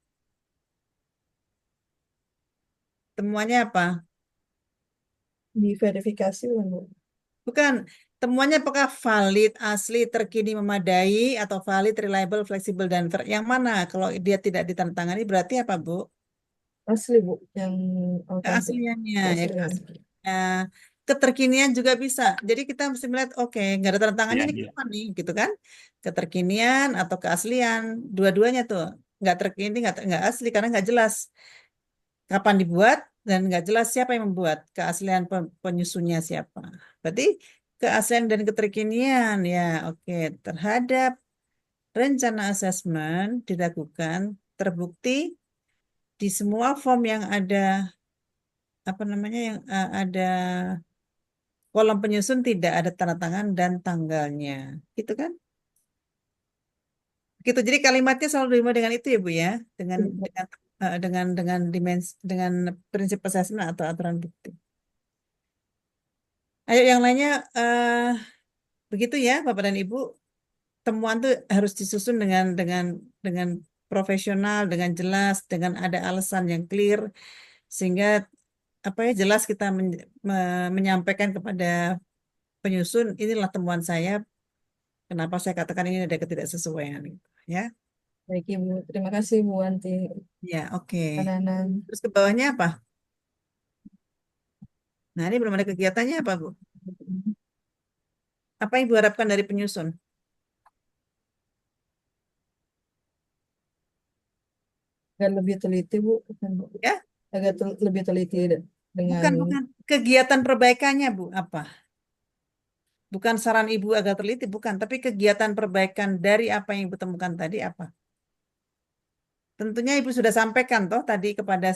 Temuannya apa? Diverifikasi kan Bu. Bukan. Temuannya apakah valid, asli, terkini, memadai, atau valid, reliable, fleksibel, dan yang mana? Kalau dia tidak ditandatangani berarti apa, Bu? Asli Bu. Yang otentik. Keasliannya, ya Keaslian. keasliannya. Keterkinian juga bisa. Jadi kita mesti melihat, oke, nggak ada tanda tangannya Iya, nih iya. kapan nih, gitu kan? Keterkinian atau keaslian, dua-duanya tuh nggak terkini, nggak asli karena nggak jelas kapan dibuat dan nggak jelas siapa yang membuat, keaslian penyusunnya siapa. Berarti keaslian dan keterkinian, ya, oke, terhadap rencana asesmen dilakukan terbukti di semua form yang ada apa namanya yang ada kolom penyusun tidak ada tanda tangan dan tanggalnya, gitu kan? Gitu. Jadi kalimatnya selalu dimulai dengan itu ya Bu ya, dengan dengan prinsip assessment atau aturan bukti. Ayo yang lainnya begitu ya Bapak dan Ibu, temuan tuh harus disusun dengan profesional, dengan jelas, dengan ada alasan yang clear sehingga apa ya jelas kita menyampaikan kepada penyusun inilah temuan saya. Kenapa saya katakan ini ada ketidaksesuaian, gitu, ya? Baik Ibu. Terima kasih Bu Anti. Ya, oke. Pananan. Terus ke bawahnya apa? Nah, ini belum ada kegiatannya apa, Bu? Apa yang Ibu harapkan dari penyusun? Agar lebih teliti Bu. Kan, Bu. Ya? Agar lebih teliti dengan Bukan. Kegiatan perbaikannya, Bu, apa? Bukan saran Ibu agar teliti, bukan. Tapi kegiatan perbaikan dari apa yang Ibu temukan tadi apa? Tentunya Ibu sudah sampaikan toh tadi kepada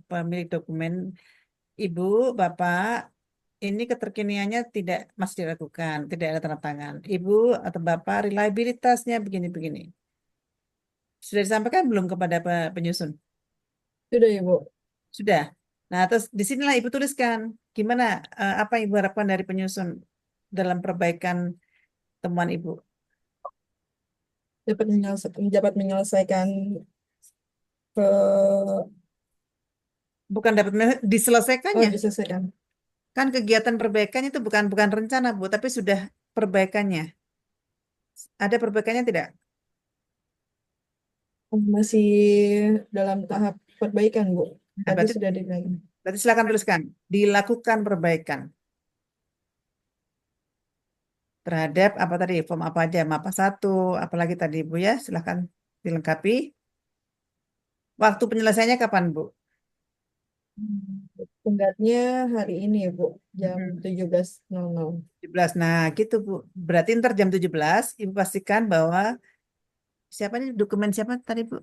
pemilik dokumen, Ibu, Bapak, ini keterkiniannya tidak masih dilakukan, tidak ada tanda tangan. Ibu atau Bapak, reliabilitasnya begini-begini. Sudah disampaikan belum kepada penyusun? sudah Ibu. Sudah. Nah, terus di sinilah Ibu tuliskan gimana apa yang Ibu harapkan dari penyusun dalam perbaikan temuan Ibu. Dapat menyelesaikan ke Bukan dapat diselesaikannya. diselesaikan. Kan kegiatan perbaikannya itu bukan rencana, Bu, tapi sudah perbaikannya. Ada perbaikannya tidak? Masih dalam tahap perbaikan Bu. Nah, Tadi sudah dilakukan. berarti silakan tuliskan. Dilakukan perbaikan. Terhadap apa tadi? Form apa aja? Mapa 1, apalagi tadi Bu ya? Silakan dilengkapi. Waktu penyelesaiannya kapan, Bu? Tenggatnya hari ini ya Bu, jam Mm-mm. 17.00. 17. Nah, gitu Bu. Berarti ntar jam 17, Ibu pastikan bahwa siapa nih dokumen siapa tadi Bu?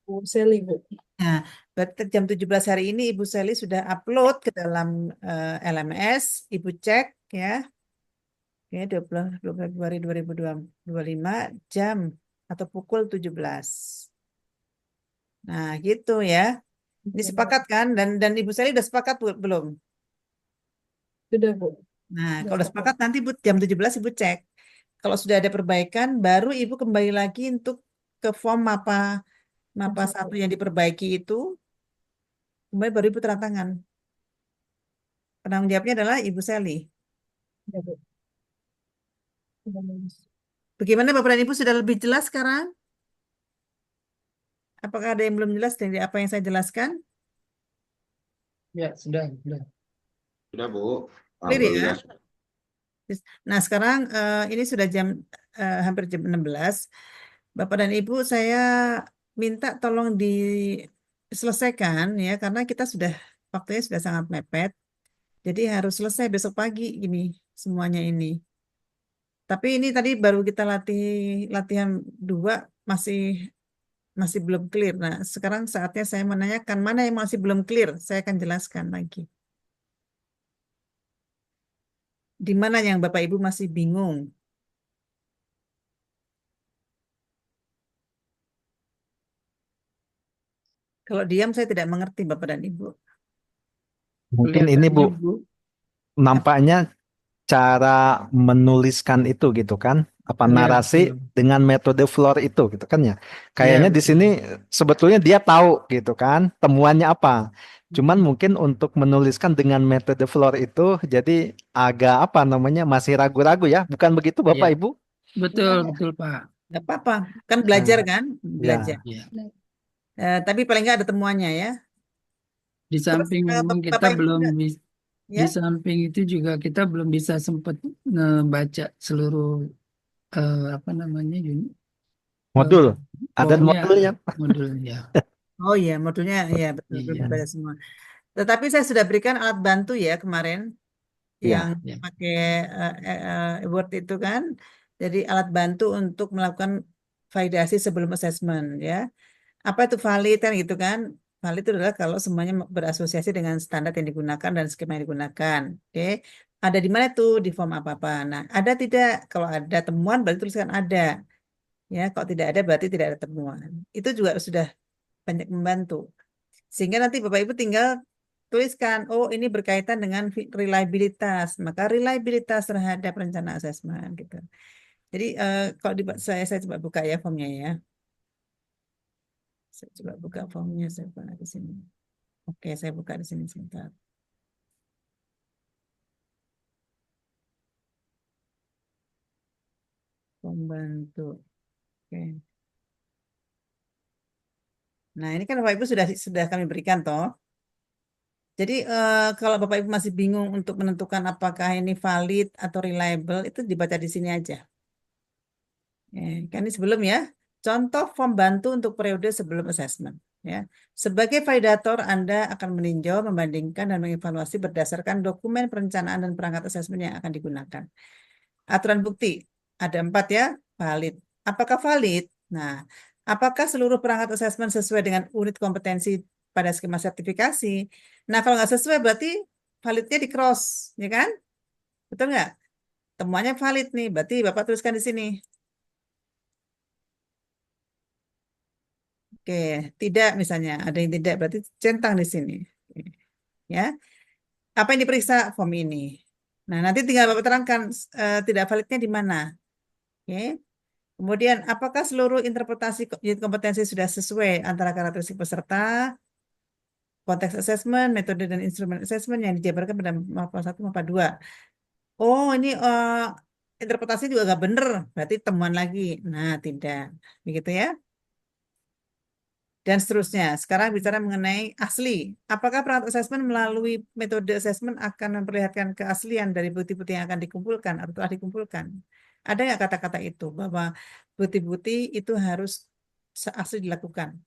Bu Seli Bu. Nah, berarti jam 17 hari ini Ibu Seli sudah upload ke dalam LMS. Ibu cek ya. Oke, 20 Februari 2025 jam atau pukul 17. Nah, gitu ya. Ini sepakat kan? Dan Ibu Seli udah sepakat belum? Sudah Bu. Nah, Sudah kalau udah sepakat. sepakat nanti jam 17 Ibu cek. Kalau sudah ada perbaikan, baru Ibu kembali lagi untuk ke form mapa 1 yang diperbaiki itu. Kemudian baru Ibu tanda tangan. Penanggung jawabnya adalah Ibu Seli. Ya Bu. Sudah bagus. Bagaimana Bapak dan Ibu sudah lebih jelas sekarang? Apakah ada yang belum jelas dari apa yang saya jelaskan? Ya, sudah. Sudah, Bu. Clear ya? Alhamdulillah. Nah, sekarang ini sudah hampir jam 16. Bapak dan Ibu, saya minta tolong diselesaikan ya, karena kita waktunya sudah sangat mepet. Jadi harus selesai besok pagi ini semuanya ini. Tapi ini tadi baru kita latihan 2 masih belum clear. Nah, sekarang saatnya saya menanyakan mana yang masih belum clear. Saya akan jelaskan lagi. Di mana yang Bapak Ibu masih bingung? Kalau diam saya tidak mengerti Bapak dan Ibu. Mungkin ini Bu, Kelihatannya Bu, nampaknya cara menuliskan itu gitu kan, apa ya narasi betul. dengan metode floor itu gitu kan ya. Ya Kayaknya di betul. sini sebetulnya dia tahu gitu kan temuannya apa. Cuman mungkin untuk menuliskan dengan metode floor itu jadi agak apa namanya masih ragu-ragu ya. Bukan begitu Ya Bapak Ibu? betul betul Pak. Nggak apa-apa, kan belajar Nah, kan, ya. belajar. Ya. Tapi paling nggak ada temuannya ya. Di Terus samping memang kita Bapak Ibu belum juga, bisa, di ya. samping itu juga kita belum bisa sempat ngebaca seluruh apa namanya Modul. Ada formnya modulnya. modulnya. Oh iya, modulnya ya betul belum Iya. dibaca semua. Tetapi saya sudah berikan alat bantu ya kemarin yang Ya. Ya. pakai Word itu kan. Jadi alat bantu untuk melakukan validasi sebelum assessment ya. Apa itu valid kan gitu kan? Valid itu adalah kalau semuanya berasosiasi dengan standar yang digunakan dan skema yang digunakan. Oke. Ada di mana tuh di form apa-apa. Nah, ada tidak? Kalau ada temuan berarti tuliskan ada. Ya, kalau tidak ada berarti tidak ada temuan. Itu juga sudah banyak membantu. Sehingga nanti Bapak Ibu tinggal tuliskan, oh ini berkaitan dengan reliabilitas. Maka reliabilitas terhadap rencana asesmen gitu. Jadi kalau saya coba buka ya formnya ya. Saya coba buka formnya, saya buka di sini. Oke, saya buka di sini sebentar. Pembantu. Oke. Nah, ini kan Bapak Ibu sudah kami berikan toh. Jadi kalau Bapak Ibu masih bingung untuk menentukan apakah ini valid atau reliable, itu dibaca di sini aja. Kan ini sebelum ya. Contoh form bantu untuk periode sebelum assessment. Ya. Sebagai validator, Anda akan meninjau, membandingkan, dan mengevaluasi berdasarkan dokumen perencanaan dan perangkat assessment yang akan digunakan. Aturan bukti, ada 4 ya, valid. Apakah valid? Nah, apakah seluruh perangkat assessment sesuai dengan unit kompetensi pada skema sertifikasi? Nah, kalau nggak sesuai berarti validnya di cross, ya kan? Betul nggak? Temuannya valid nih, berarti Bapak tuliskan di sini. Oke, tidak misalnya, ada yang tidak, berarti centang di sini. Ya, apa yang diperiksa form ini? Nah, nanti tinggal Bapak terangkan tidak validnya di mana. Oke. Kemudian, apakah seluruh interpretasi unit kompetensi sudah sesuai antara karakteristik peserta, konteks assessment, metode dan instrumen assessment yang dijabarkan pada mapa 1 mapa 2. Oh, ini interpretasi juga nggak benar, berarti temuan lagi. Nah, tidak. Begitu ya. Dan seterusnya. Sekarang bicara mengenai asli. Apakah perangkat assessment melalui metode assessment akan memperlihatkan keaslian dari bukti-bukti yang akan dikumpulkan atau telah dikumpulkan? Ada nggak kata-kata itu bahwa bukti-bukti itu harus asli dilakukan?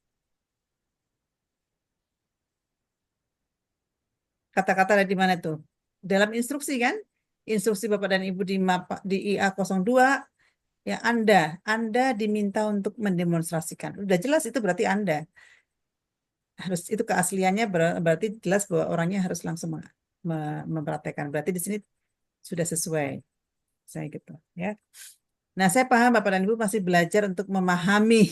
Kata-kata ada di mana tuh? Dalam instruksi kan? Instruksi Bapak dan Ibu di IA 02 ya Anda diminta untuk mendemonstrasikan. Udah jelas itu berarti Anda. Harus itu keasliannya berarti jelas bahwa orangnya harus langsung mempraktekkan. Berarti di sini sudah sesuai. Saya gitu ya. Nah, saya paham Bapak dan Ibu masih belajar untuk memahami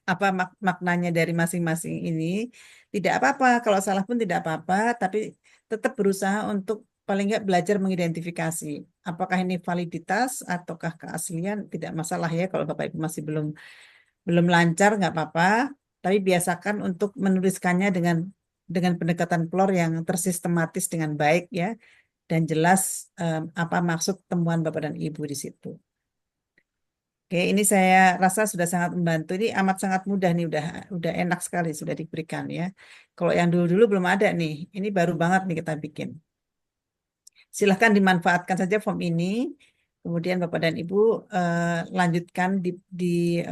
apa maknanya dari masing-masing ini. Tidak apa-apa, kalau salah pun tidak apa-apa, tapi tetap berusaha untuk paling nggak belajar mengidentifikasi apakah ini validitas ataukah keaslian, tidak masalah ya kalau Bapak Ibu masih belum lancar, nggak apa-apa. Tapi biasakan untuk menuliskannya dengan pendekatan PLOR yang tersistematis dengan baik ya, dan jelas apa maksud temuan Bapak dan Ibu di situ. Oke, ini saya rasa sudah sangat membantu. Ini amat sangat mudah nih, udah enak sekali sudah diberikan ya. Kalau yang dulu-dulu belum ada nih, ini baru banget nih kita bikin. Silahkan dimanfaatkan saja form ini. Kemudian Bapak dan Ibu lanjutkan di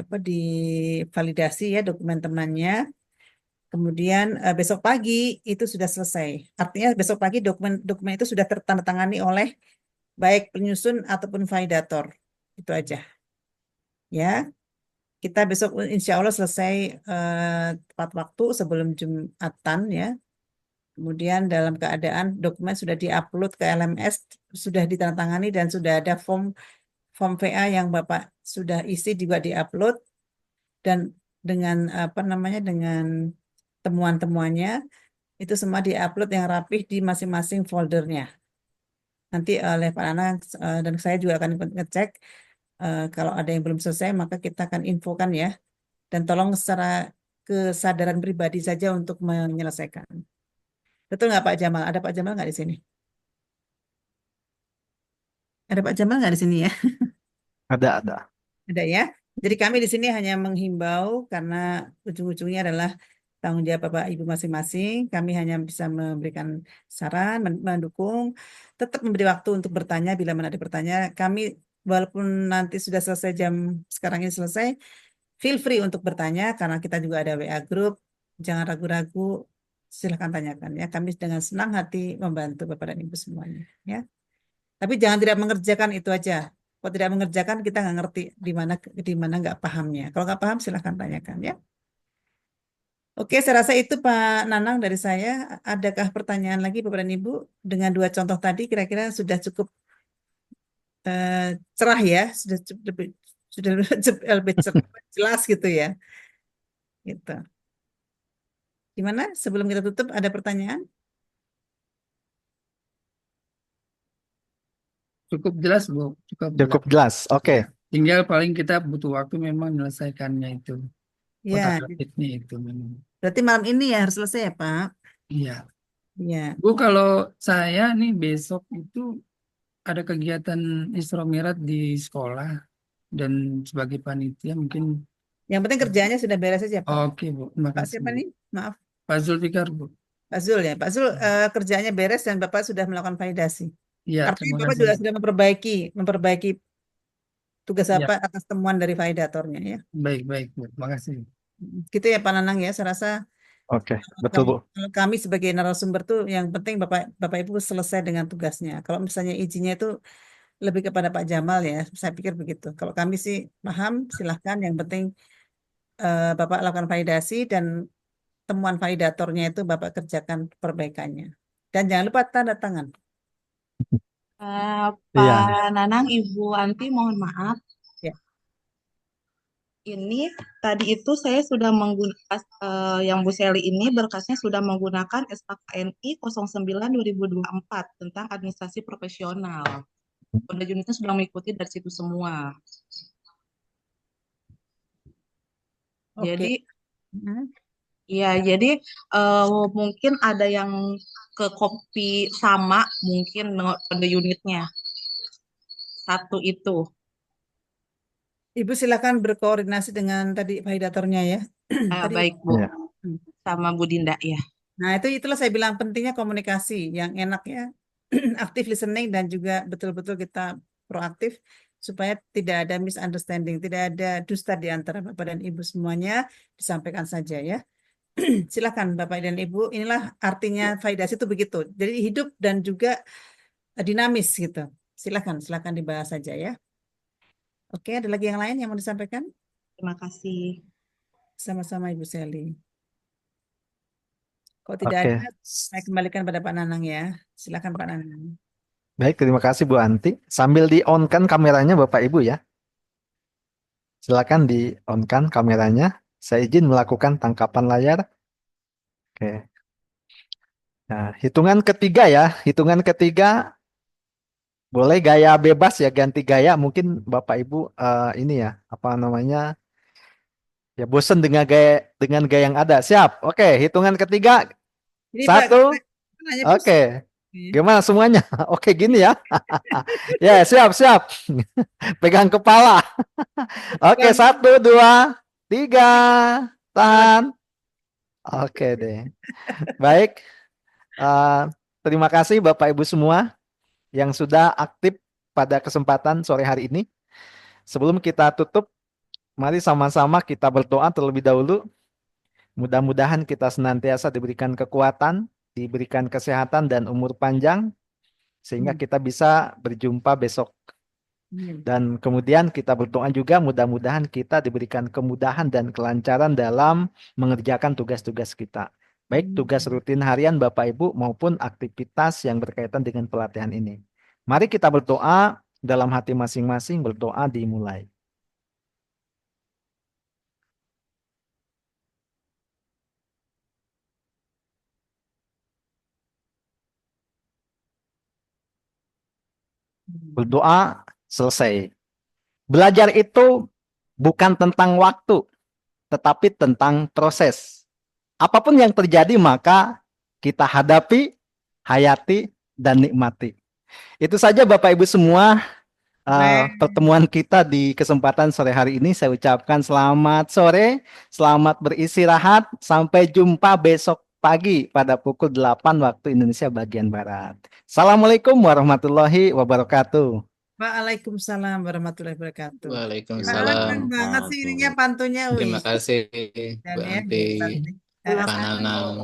validasi ya dokumen temannya. Kemudian besok pagi itu sudah selesai. Artinya besok pagi dokumen itu sudah tertandatangani oleh baik penyusun ataupun validator. Itu aja. Ya, kita besok insya Allah selesai tepat waktu sebelum Jumatan ya. Kemudian dalam keadaan dokumen sudah diupload ke LMS, sudah ditandatangani dan sudah ada form VA yang Bapak sudah isi juga diupload dan dengan dengan temuan-temuannya itu semua diupload yang rapih di masing-masing foldernya. Nanti oleh Pak Nana dan saya juga akan ikut ngecek. Kalau ada yang belum selesai, maka kita akan infokan ya. Dan tolong secara kesadaran pribadi saja untuk menyelesaikan. Betul nggak Pak Jamal? Ada Pak Jamal nggak di sini? Ada Pak Jamal nggak di sini ya? Ada. Ada ya. Jadi kami di sini hanya menghimbau karena ujung-ujungnya adalah tanggung jawab Bapak Ibu masing-masing. Kami hanya bisa memberikan saran, mendukung, tetap memberi waktu untuk bertanya bila mana ada pertanyaan. Kami walaupun nanti sudah selesai jam sekarang ini selesai, feel free untuk bertanya karena kita juga ada WA group. Jangan ragu-ragu, silahkan tanyakan ya. Kami dengan senang hati membantu Bapak dan Ibu semuanya ya. Tapi jangan tidak mengerjakan itu aja. Kalau tidak mengerjakan kita nggak ngerti di mana nggak pahamnya. Kalau nggak paham silahkan tanyakan ya. Oke, saya rasa itu Pak Nanang dari saya. Adakah pertanyaan lagi Bapak dan Ibu? Dengan 2 contoh tadi kira-kira sudah cukup cerah ya, sudah lebih jelas gitu ya. Gitu. Gimana? Sebelum kita tutup ada pertanyaan? Cukup jelas, Bu. Cukup Cukup jelas. jelas. Oke. Tinggal paling kita butuh waktu memang menyelesaikannya itu. Ya, Otak-atiknya itu memang. berarti malam ini ya harus selesai ya Pak? Iya. Iya. Bu, kalau saya nih besok itu ada kegiatan Isra Mi'raj di sekolah dan sebagai panitia mungkin. Yang penting kerjaannya sudah beres saja Pak. Oke, Bu. Terima Pak kasih, siapa Bu. nih? Maaf. Pak Zulfikar, Bu. Pak Zul ya. Pak Zul kerjaannya beres dan Bapak sudah melakukan validasi. Iya, Artinya terima Bapak kasih. juga sudah memperbaiki tugas Iya. Bapak atas temuan dari validatornya ya. Baik, Bu. Terima kasih. Gitu ya Pak Nanang ya. Saya rasa Oke, betul Bu. kalau kami sebagai narasumber tuh yang penting Bapak Ibu selesai dengan tugasnya. Kalau misalnya izinnya itu lebih kepada Pak Jamal ya. Saya pikir begitu. Kalau kami sih paham, silahkan. Yang penting Bapak lakukan validasi dan temuan validatornya itu Bapak kerjakan perbaikannya. Dan jangan lupa tanda tangan. Iya. Pak Nanang, Ibu Anti, mohon maaf. Ya. Ini tadi itu saya sudah menggunakan yang Bu Seli ini berkasnya sudah menggunakan SKKNI 09/2024 tentang administrasi profesional. Pada unitnya sudah mengikuti dari situ semua. Oke. Jadi, ya, jadi mungkin ada yang ke copy sama mungkin pada unitnya. Satu itu. Ibu silakan berkoordinasi dengan tadi validatornya ya. Tadi, Baik, Bu. Iya. Sama Bu Dinda ya. Nah, itulah saya bilang pentingnya komunikasi yang enak ya. Aktif listening dan juga betul-betul kita proaktif supaya tidak ada misunderstanding, tidak ada dusta di antara Bapak dan Ibu semuanya, disampaikan saja ya. Silakan Bapak dan Ibu, inilah artinya validasi itu begitu. Jadi hidup dan juga dinamis gitu. Silakan dibahas saja ya. Oke, ada lagi yang lain yang mau disampaikan? Terima kasih. Sama-sama Ibu Seli. Kalau tidak Oke. ada, saya kembalikan pada Pak Nanang ya. Silakan Pak Nanang. Baik, terima kasih Bu Anti. Sambil di-on-kan kameranya Bapak Ibu ya. Silakan di-on-kan kameranya. Saya izin melakukan tangkapan layar. Oke. Nah, hitungan ketiga ya. Hitungan ketiga boleh gaya bebas ya, ganti gaya. Mungkin Bapak Ibu ini ya, apa namanya? Ya bosan dengan gaya yang ada. Siap. Oke, hitungan ketiga. Jadi, 1. Pak, nanya, Bos. Oke. Gimana semuanya? Oke, gini ya. Ya, siap. Pegang kepala. Oke, 1, 2, 3. Tahan. Oke deh. Baik. Terima kasih Bapak Ibu semua yang sudah aktif pada kesempatan sore hari ini. Sebelum kita tutup, mari sama-sama kita berdoa terlebih dahulu. Mudah-mudahan kita senantiasa diberikan kekuatan, diberikan kesehatan dan umur panjang, sehingga kita bisa berjumpa besok. Dan kemudian kita berdoa juga mudah-mudahan kita diberikan kemudahan dan kelancaran dalam mengerjakan tugas-tugas kita. Baik tugas rutin harian Bapak Ibu maupun aktivitas yang berkaitan dengan pelatihan ini. Mari kita berdoa dalam hati masing-masing, berdoa dimulai. Berdoa, selesai. Belajar itu bukan tentang waktu, tetapi tentang proses. Apapun yang terjadi, maka kita hadapi, hayati, dan nikmati. Itu saja Bapak Ibu semua pertemuan kita di kesempatan sore hari ini. Saya ucapkan selamat sore, selamat beristirahat, sampai jumpa besok pagi pada pukul 8 waktu Indonesia bagian Barat. Assalamualaikum warahmatullahi wabarakatuh. Waalaikumsalam warahmatullahi wabarakatuh. Pak Alan Waalaikumsalam. keren banget sih ininya pantunnya, Terima wih. kasih Dan Bu ya, Anti, hebat nih. Pak Nanang.